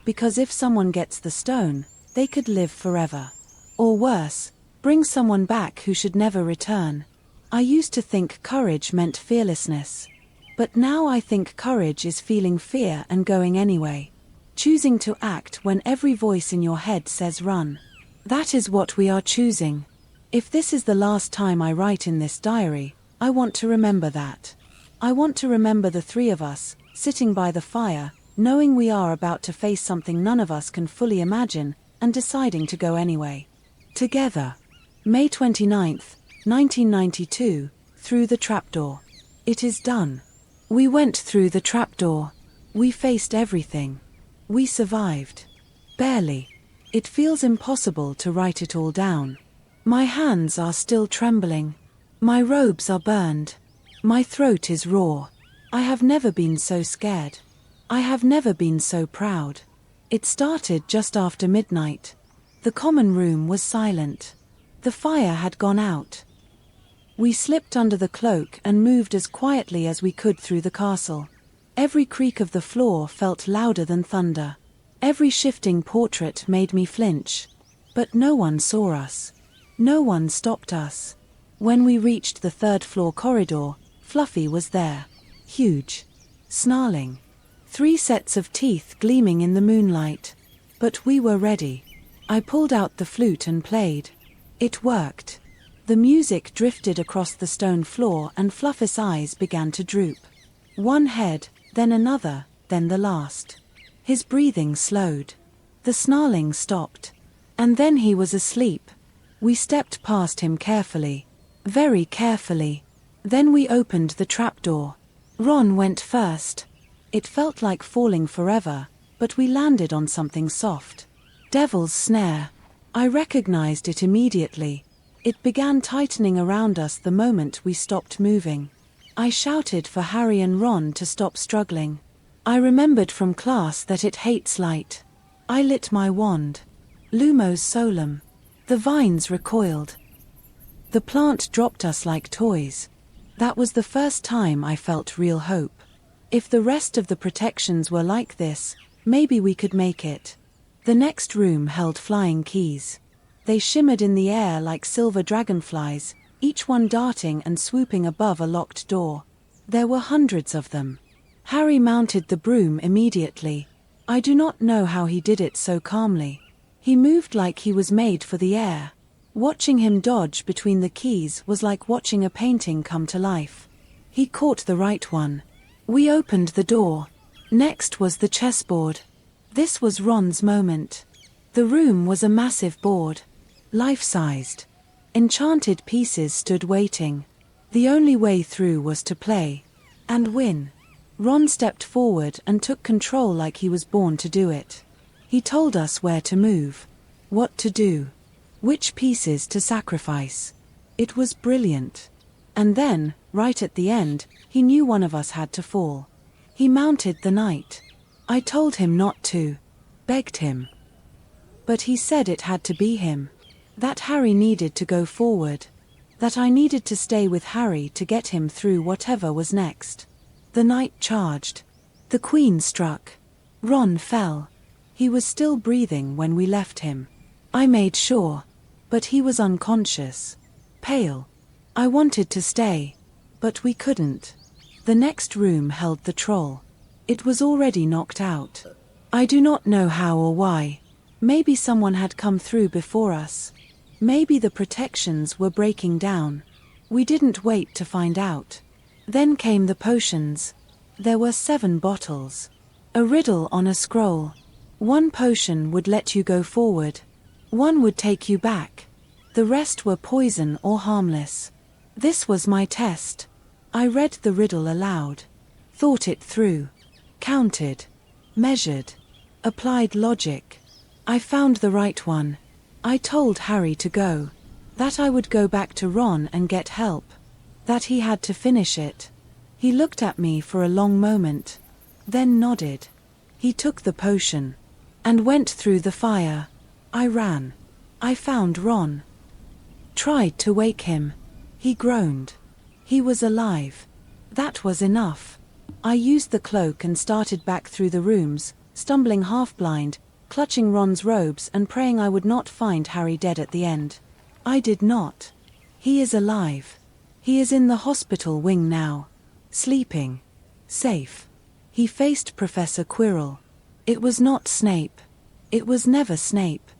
because if someone gets the stone, they could live forever. Or worse, bring someone back who should never return. I used to think courage meant fearlessness. But now I think courage is feeling fear and going anyway. Choosing to act when every voice in your head says run. That is what we are choosing. If this is the last time I write in this diary, I want to remember that. I want to remember the three of us, sitting by the fire, knowing we are about to face something none of us can fully imagine, and deciding to go anyway. Together. May 29th, 1992, through the trapdoor. It is done. We went through the trapdoor. We faced everything. We survived. Barely. It feels impossible to write it all down. My hands are still trembling. My robes are burned. My throat is raw. I have never been so scared. I have never been so proud. It started just after midnight. The common room was silent. The fire had gone out. We slipped under the cloak and moved as quietly as we could through the castle. Every creak of the floor felt louder than thunder. Every shifting portrait made me flinch. But no one saw us. No one stopped us. When we reached the third-floor corridor, Fluffy was there. Huge. Snarling. 3 sets of teeth gleaming in the moonlight. But we were ready. I pulled out the flute and played. It worked. The music drifted across the stone floor and Fluffy's eyes began to droop. One head, then another, then the last. His breathing slowed. The snarling stopped. And then he was asleep. We stepped past him carefully. Very carefully. Then we opened the trapdoor. Ron went first. It felt like falling forever, but we landed on something soft. Devil's snare. I recognized it immediately. It began tightening around us the moment we stopped moving. I shouted for Harry and Ron to stop struggling. I remembered from class that it hates light. I lit my wand. Lumos Solum. The vines recoiled. The plant dropped us like toys. That was the first time I felt real hope. If the rest of the protections were like this, maybe we could make it. The next room held flying keys. They shimmered in the air like silver dragonflies, each one darting and swooping above a locked door. There were hundreds of them. Harry mounted the broom immediately. I do not know how he did it so calmly. He moved like he was made for the air. Watching him dodge between the keys was like watching a painting come to life. He caught the right one. We opened the door. Next was the chessboard. This was Ron's moment. The room was a massive board. Life-sized. Enchanted pieces stood waiting. The only way through was to play. And win. Ron stepped forward and took control like he was born to do it. He told us where to move. What to do. Which pieces to sacrifice. It was brilliant. And then, right at the end, he knew one of us had to fall. He mounted the knight. I told him not to. Begged him. But he said it had to be him. That Harry needed to go forward. That I needed to stay with Harry to get him through whatever was next. The knight charged. The queen struck. Ron fell. He was still breathing when we left him. I made sure. But he was unconscious. Pale. I wanted to stay. But we couldn't. The next room held the troll. It was already knocked out. I do not know how or why. Maybe someone had come through before us. Maybe the protections were breaking down. We didn't wait to find out. Then came the potions. There were 7 bottles. A riddle on a scroll. One potion would let you go forward. One would take you back. The rest were poison or harmless. This was my test. I read the riddle aloud. Thought it through. Counted. Measured. Applied logic. I found the right one. I told Harry to go. That I would go back to Ron and get help. That he had to finish it. He looked at me for a long moment. Then nodded. He took the potion. And went through the fire. I ran. I found Ron. Tried to wake him. He groaned. He was alive. That was enough. I used the cloak and started back through the rooms, stumbling half-blind, clutching Ron's robes and praying I would not find Harry dead at the end. I did not. He is alive. He is in the hospital wing now. Sleeping. Safe. He faced Professor Quirrell. It was not Snape. It was never Snape.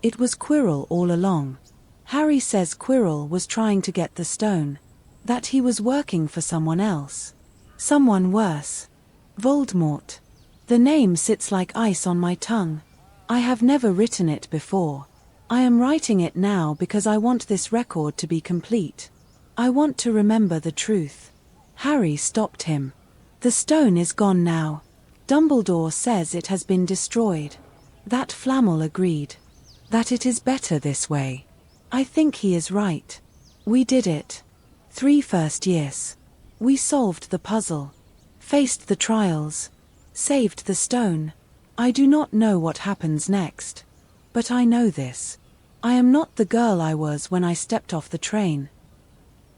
It was Quirrell all along. Harry says Quirrell was trying to get the stone. That he was working for someone else. Someone worse. Voldemort. The name sits like ice on my tongue. I have never written it before. I am writing it now because I want this record to be complete. I want to remember the truth. Harry stopped him. The stone is gone now. Dumbledore says it has been destroyed. That Flamel agreed. That it is better this way. I think he is right. We did it. 3 first years. We solved the puzzle. Faced the trials. Saved the stone. I do not know what happens next. But I know this. I am not the girl I was when I stepped off the train.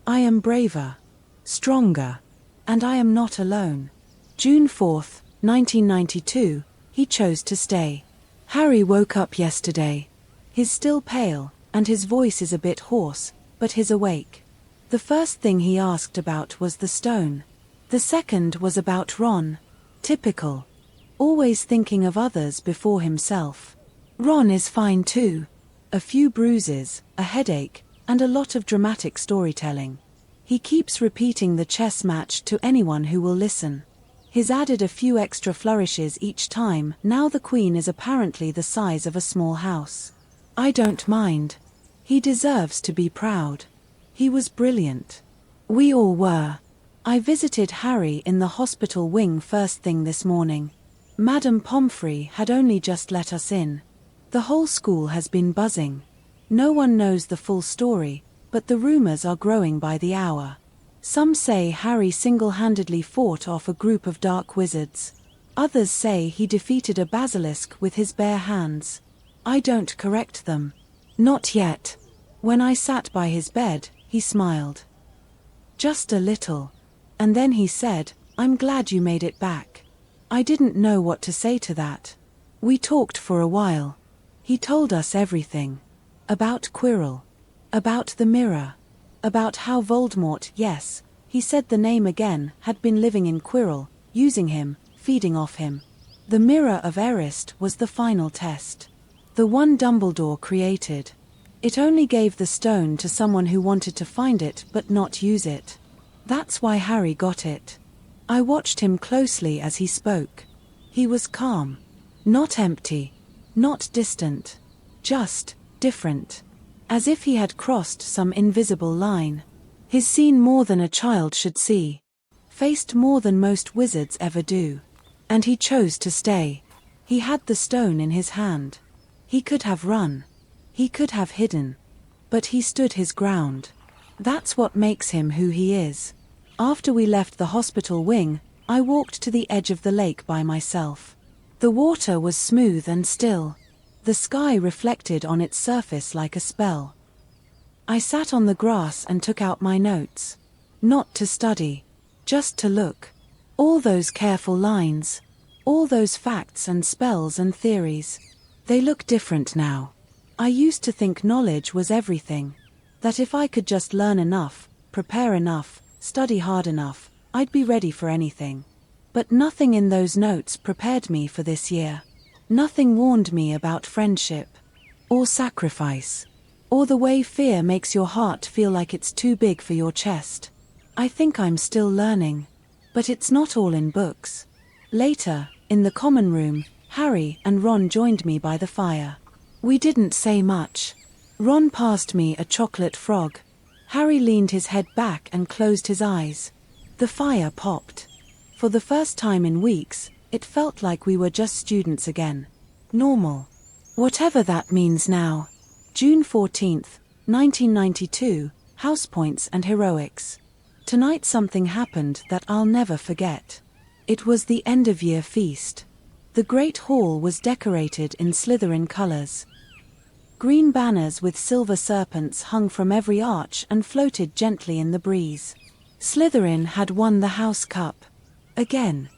I am braver. Stronger. And I am not alone. June 4th, 1992, he chose to stay. Harry woke up yesterday. He's still pale, and his voice is a bit hoarse, but he's awake. The first thing he asked about was the stone. The second was about Ron. Typical. Always thinking of others before himself. Ron is fine too. A few bruises, a headache, and a lot of dramatic storytelling. He keeps repeating the chess match to anyone who will listen. He's added a few extra flourishes each time. Now the queen is apparently the size of a small house. I don't mind. He deserves to be proud. He was brilliant. We all were. I visited Harry in the hospital wing first thing this morning. Madame Pomfrey had only just let us in. The whole school has been buzzing. No one knows the full story, but the rumors are growing by the hour. Some say Harry single-handedly fought off a group of dark wizards. Others say he defeated a basilisk with his bare hands. I don't correct them. Not yet. When I sat by his bed, he smiled. Just a little. And then he said, "I'm glad you made it back." I didn't know what to say to that. We talked for a while. He told us everything. About Quirrell. About the mirror. About how Voldemort, yes, he said the name again, had been living in Quirrell, using him, feeding off him. The Mirror of Erised was the final test. The one Dumbledore created. It only gave the stone to someone who wanted to find it but not use it. That's why Harry got it. I watched him closely as he spoke. He was calm. Not empty. Not distant. Just different. As if he had crossed some invisible line. He's seen more than a child should see. Faced more than most wizards ever do. And he chose to stay. He had the stone in his hand. He could have run. He could have hidden. But he stood his ground. That's what makes him who he is. After we left the hospital wing, I walked to the edge of the lake by myself. The water was smooth and still. The sky reflected on its surface like a spell. I sat on the grass and took out my notes. Not to study. Just to look. All those careful lines. All those facts and spells and theories. They look different now. I used to think knowledge was everything. That if I could just learn enough, prepare enough, study hard enough, I'd be ready for anything. But nothing in those notes prepared me for this year. Nothing warned me about friendship. Or sacrifice. Or the way fear makes your heart feel like it's too big for your chest. I think I'm still learning. But it's not all in books. Later, in the common room, Harry and Ron joined me by the fire. We didn't say much. Ron passed me a chocolate frog. Harry leaned his head back and closed his eyes. The fire popped. For the first time in weeks, it felt like we were just students again. Normal. Whatever that means now. June 14th, 1992, House Points and Heroics. Tonight something happened that I'll never forget. It was the end-of-year feast. The Great Hall was decorated in Slytherin colors. Green banners with silver serpents hung from every arch and floated gently in the breeze. Slytherin had won the House Cup. Again.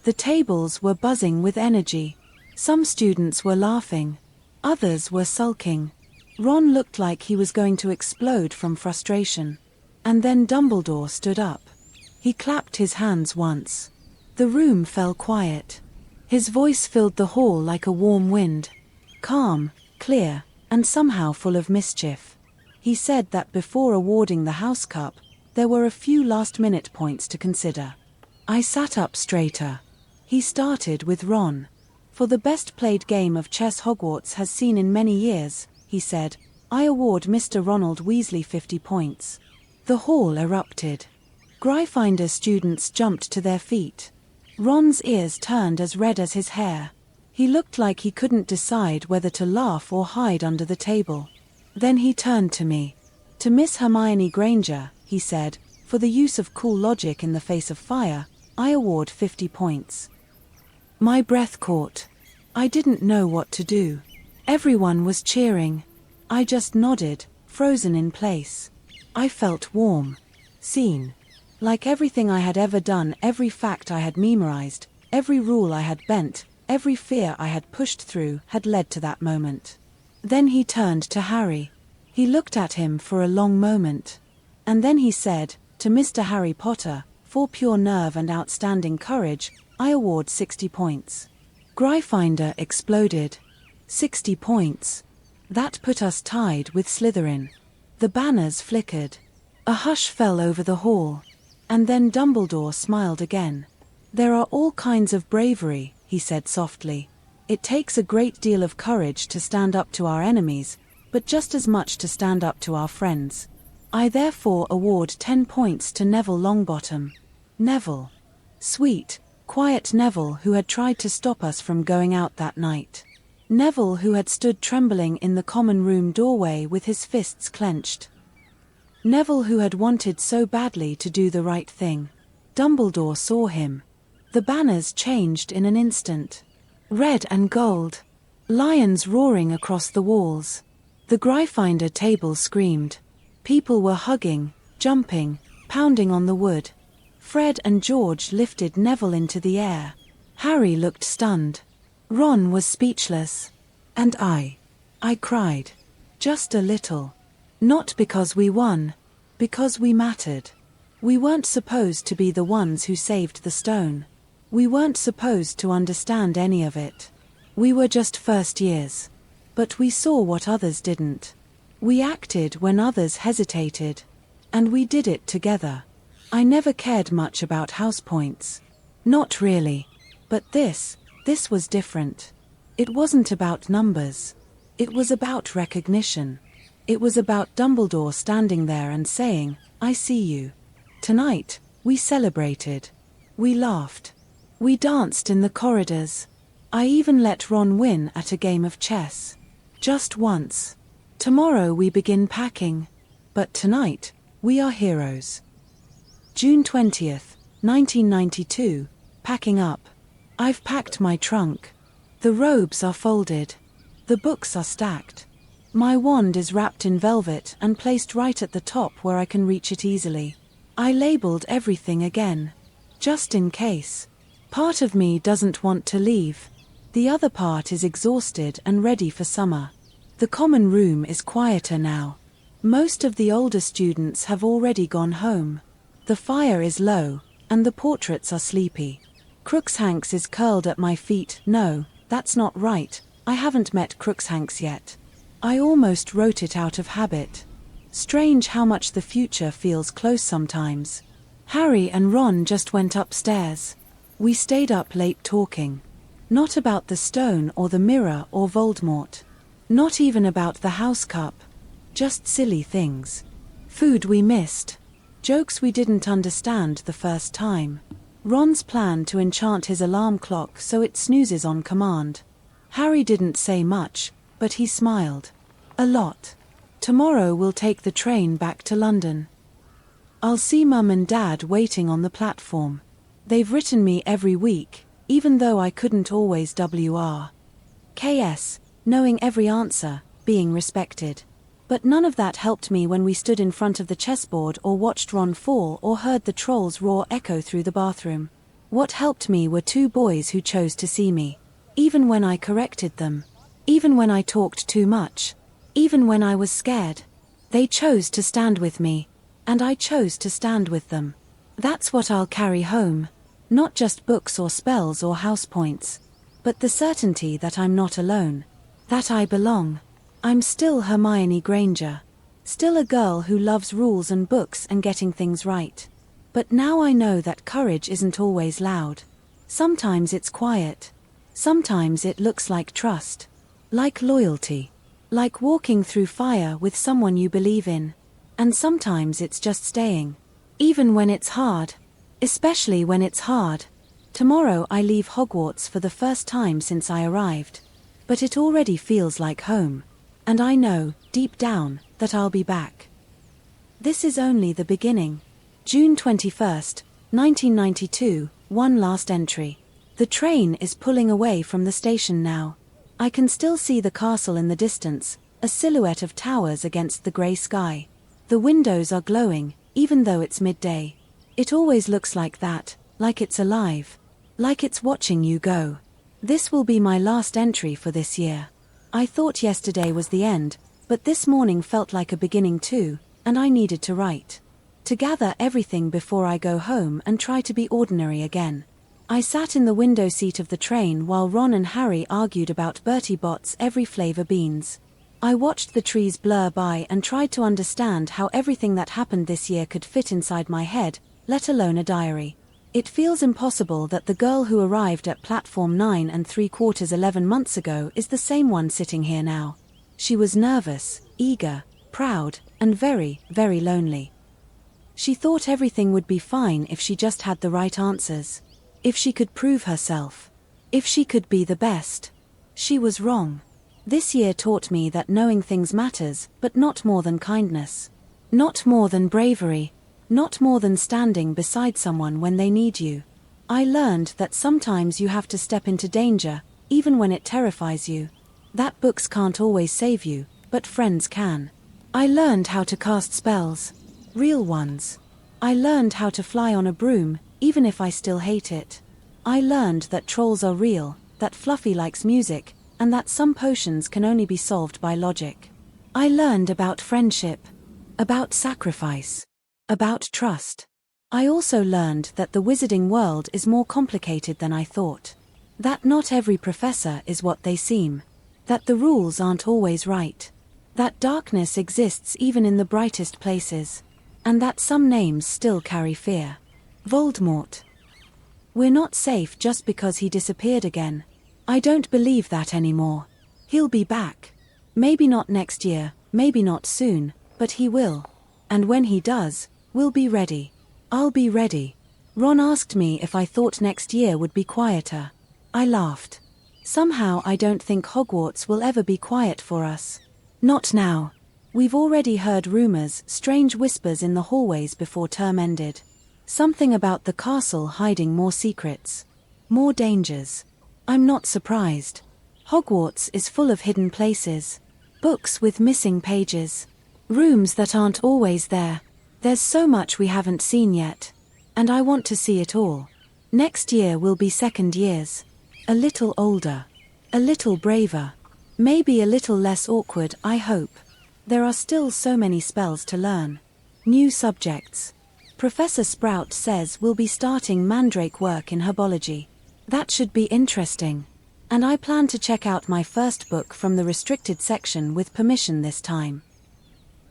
The tables were buzzing with energy. Some students were laughing. Others were sulking. Ron looked like he was going to explode from frustration. And then Dumbledore stood up. He clapped his hands once. The room fell quiet. His voice filled the hall like a warm wind. Calm, clear, and somehow full of mischief. He said that before awarding the House Cup, there were a few last-minute points to consider. I sat up straighter. He started with Ron. For the best-played game of chess Hogwarts has seen in many years, he said, I award Mr. Ronald Weasley 50 points. The hall erupted. Gryffindor students jumped to their feet. Ron's ears turned as red as his hair. He looked like he couldn't decide whether to laugh or hide under the table. Then he turned to me. To Miss Hermione Granger, he said, for the use of cool logic in the face of fire, I award 50 points. My breath caught. I didn't know what to do. Everyone was cheering. I just nodded, frozen in place. I felt warm. Seen. Like everything I had ever done, every fact I had memorized, every rule I had bent, every fear I had pushed through had led to that moment. Then he turned to Harry. He looked at him for a long moment. And then he said, to Mr. Harry Potter, for pure nerve and outstanding courage, I award 60 points. Gryffindor exploded. 60 points. That put us tied with Slytherin. The banners flickered. A hush fell over the hall. And then Dumbledore smiled again. There are all kinds of bravery, he said softly. It takes a great deal of courage to stand up to our enemies, but just as much to stand up to our friends. I therefore award 10 points to Neville Longbottom. Neville. Sweet, quiet Neville who had tried to stop us from going out that night. Neville who had stood trembling in the common room doorway with his fists clenched. Neville who had wanted so badly to do the right thing. Dumbledore saw him. The banners changed in an instant. Red and gold. Lions roaring across the walls. The Gryffindor table screamed. People were hugging, jumping, pounding on the wood. Fred and George lifted Neville into the air. Harry looked stunned. Ron was speechless. And I cried. Just a little. Not because we won. Because we mattered. We weren't supposed to be the ones who saved the stone. We weren't supposed to understand any of it. We were just first years. But we saw what others didn't. We acted when others hesitated. And we did it together. I never cared much about house points. Not really. But this was different. It wasn't about numbers. It was about recognition. It was about Dumbledore standing there and saying, I see you. Tonight, we celebrated. We laughed. We danced in the corridors. I even let Ron win at a game of chess. Just once. Tomorrow we begin packing. But tonight, we are heroes. June 20th, 1992, packing up. I've packed my trunk. The robes are folded. The books are stacked. My wand is wrapped in velvet and placed right at the top where I can reach it easily. I labeled everything again. Just in case. Part of me doesn't want to leave. The other part is exhausted and ready for summer. The common room is quieter now. Most of the older students have already gone home. The fire is low, and the portraits are sleepy. Crookshanks is curled at my feet. No, that's not right. I haven't met Crookshanks yet. I almost wrote it out of habit. Strange how much the future feels close sometimes. Harry and Ron just went upstairs. We stayed up late talking. Not about the stone or the mirror or Voldemort. Not even about the house cup. Just silly things. Food we missed. Jokes we didn't understand the first time. Ron's plan to enchant his alarm clock so it snoozes on command. Harry didn't say much, but he smiled. A lot. Tomorrow we'll take the train back to London. I'll see Mum and Dad waiting on the platform. They've written me every week, even though I couldn't always WRKS, knowing every answer, being respected. But none of that helped me when we stood in front of the chessboard or watched Ron fall or heard the trolls roar echo through the bathroom. What helped me were two boys who chose to see me. Even when I corrected them. Even when I talked too much. Even when I was scared. They chose to stand with me. And I chose to stand with them. That's what I'll carry home. Not just books or spells or house points. But the certainty that I'm not alone. That I belong. I'm still Hermione Granger. Still a girl who loves rules and books and getting things right. But now I know that courage isn't always loud. Sometimes it's quiet. Sometimes it looks like trust. Like loyalty. Like walking through fire with someone you believe in. And sometimes it's just staying. Even when it's hard. Especially when it's hard. Tomorrow I leave Hogwarts for the first time since I arrived. But it already feels like home. And I know, deep down, that I'll be back. This is only the beginning. June 21st, 1992, one last entry. The train is pulling away from the station now. I can still see the castle in the distance, a silhouette of towers against the grey sky. The windows are glowing, even though it's midday. It always looks like that, like it's alive. Like it's watching you go. This will be my last entry for this year. I thought yesterday was the end, but this morning felt like a beginning too, and I needed to write. To gather everything before I go home and try to be ordinary again. I sat in the window seat of the train while Ron and Harry argued about Bertie Bott's every flavor beans. I watched the trees blur by and tried to understand how everything that happened this year could fit inside my head, let alone a diary. It feels impossible that the girl who arrived at platform 9 3/4 11 months ago is the same one sitting here now. She was nervous, eager, proud, and very, very lonely. She thought everything would be fine if she just had the right answers. If she could prove herself. If she could be the best. She was wrong. This year taught me that knowing things matters, but not more than kindness. Not more than bravery. Not more than standing beside someone when they need you. I learned that sometimes you have to step into danger, even when it terrifies you. That books can't always save you, but friends can. I learned how to cast spells. Real ones. I learned how to fly on a broom, even if I still hate it. I learned that trolls are real, that Fluffy likes music, and that some potions can only be solved by logic. I learned about friendship. About sacrifice. About trust. I also learned that the wizarding world is more complicated than I thought. That not every professor is what they seem. That the rules aren't always right. That darkness exists even in the brightest places. And that some names still carry fear. Voldemort. We're not safe just because he disappeared again. I don't believe that anymore. He'll be back. Maybe not next year, maybe not soon, but he will. And when he does, we'll be ready. I'll be ready. Ron asked me if I thought next year would be quieter. I laughed. Somehow I don't think Hogwarts will ever be quiet for us. Not now. We've already heard rumors, strange whispers in the hallways before term ended. Something about the castle hiding more secrets. More dangers. I'm not surprised. Hogwarts is full of hidden places. Books with missing pages. Rooms that aren't always there. There's so much we haven't seen yet. And I want to see it all. Next year will be second years. A little older. A little braver. Maybe a little less awkward, I hope. There are still so many spells to learn. New subjects. Professor Sprout says we'll be starting mandrake work in herbology. That should be interesting. And I plan to check out my first book from the restricted section with permission this time.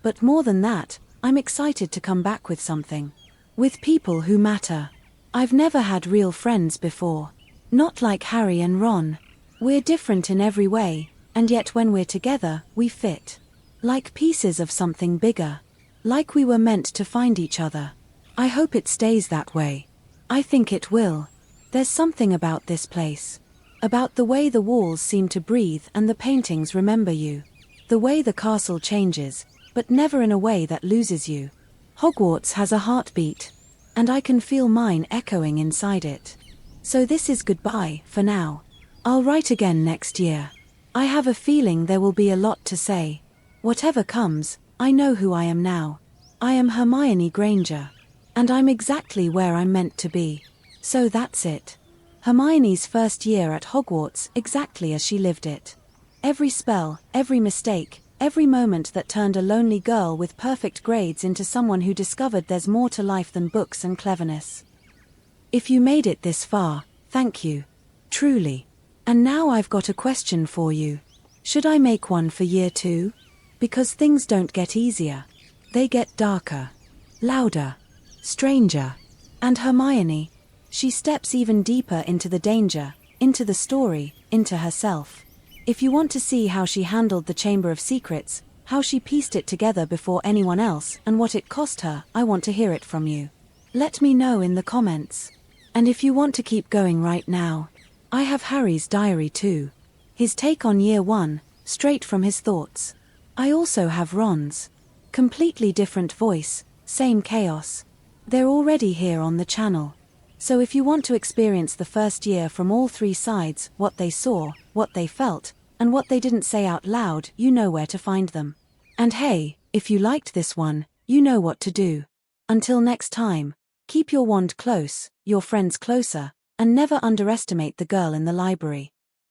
But more than that, I'm excited to come back with something. With people who matter. I've never had real friends before. Not like Harry and Ron. We're different in every way, and yet when we're together, we fit. Like pieces of something bigger. Like we were meant to find each other. I hope it stays that way. I think it will. There's something about this place. About the way the walls seem to breathe and the paintings remember you. The way the castle changes, but never in a way that loses you. Hogwarts has a heartbeat, and I can feel mine echoing inside it. So this is goodbye for now. I'll write again next year. I have a feeling there will be a lot to say. Whatever comes, I know who I am now. I am Hermione Granger. And I'm exactly where I'm meant to be. So that's it. Hermione's first year at Hogwarts exactly as she lived it. Every spell, every mistake, every moment that turned a lonely girl with perfect grades into someone who discovered there's more to life than books and cleverness. If you made it this far, thank you. Truly. And now I've got a question for you. Should I make one for year 2? Because things don't get easier. They get darker, louder, stranger. And Hermione, she steps even deeper into the danger, into the story, into herself. If you want to see how she handled the Chamber of Secrets, how she pieced it together before anyone else, and what it cost her, I want to hear it from you. Let me know in the comments. And if you want to keep going right now, I have Harry's diary too. His take on year 1, straight from his thoughts. I also have Ron's. Completely different voice, same chaos. They're already here on the channel. So if you want to experience the first year from all 3 sides, what they saw, what they felt, and what they didn't say out loud, you know where to find them. And hey, if you liked this one, you know what to do. Until next time, keep your wand close, your friends closer, and never underestimate the girl in the library.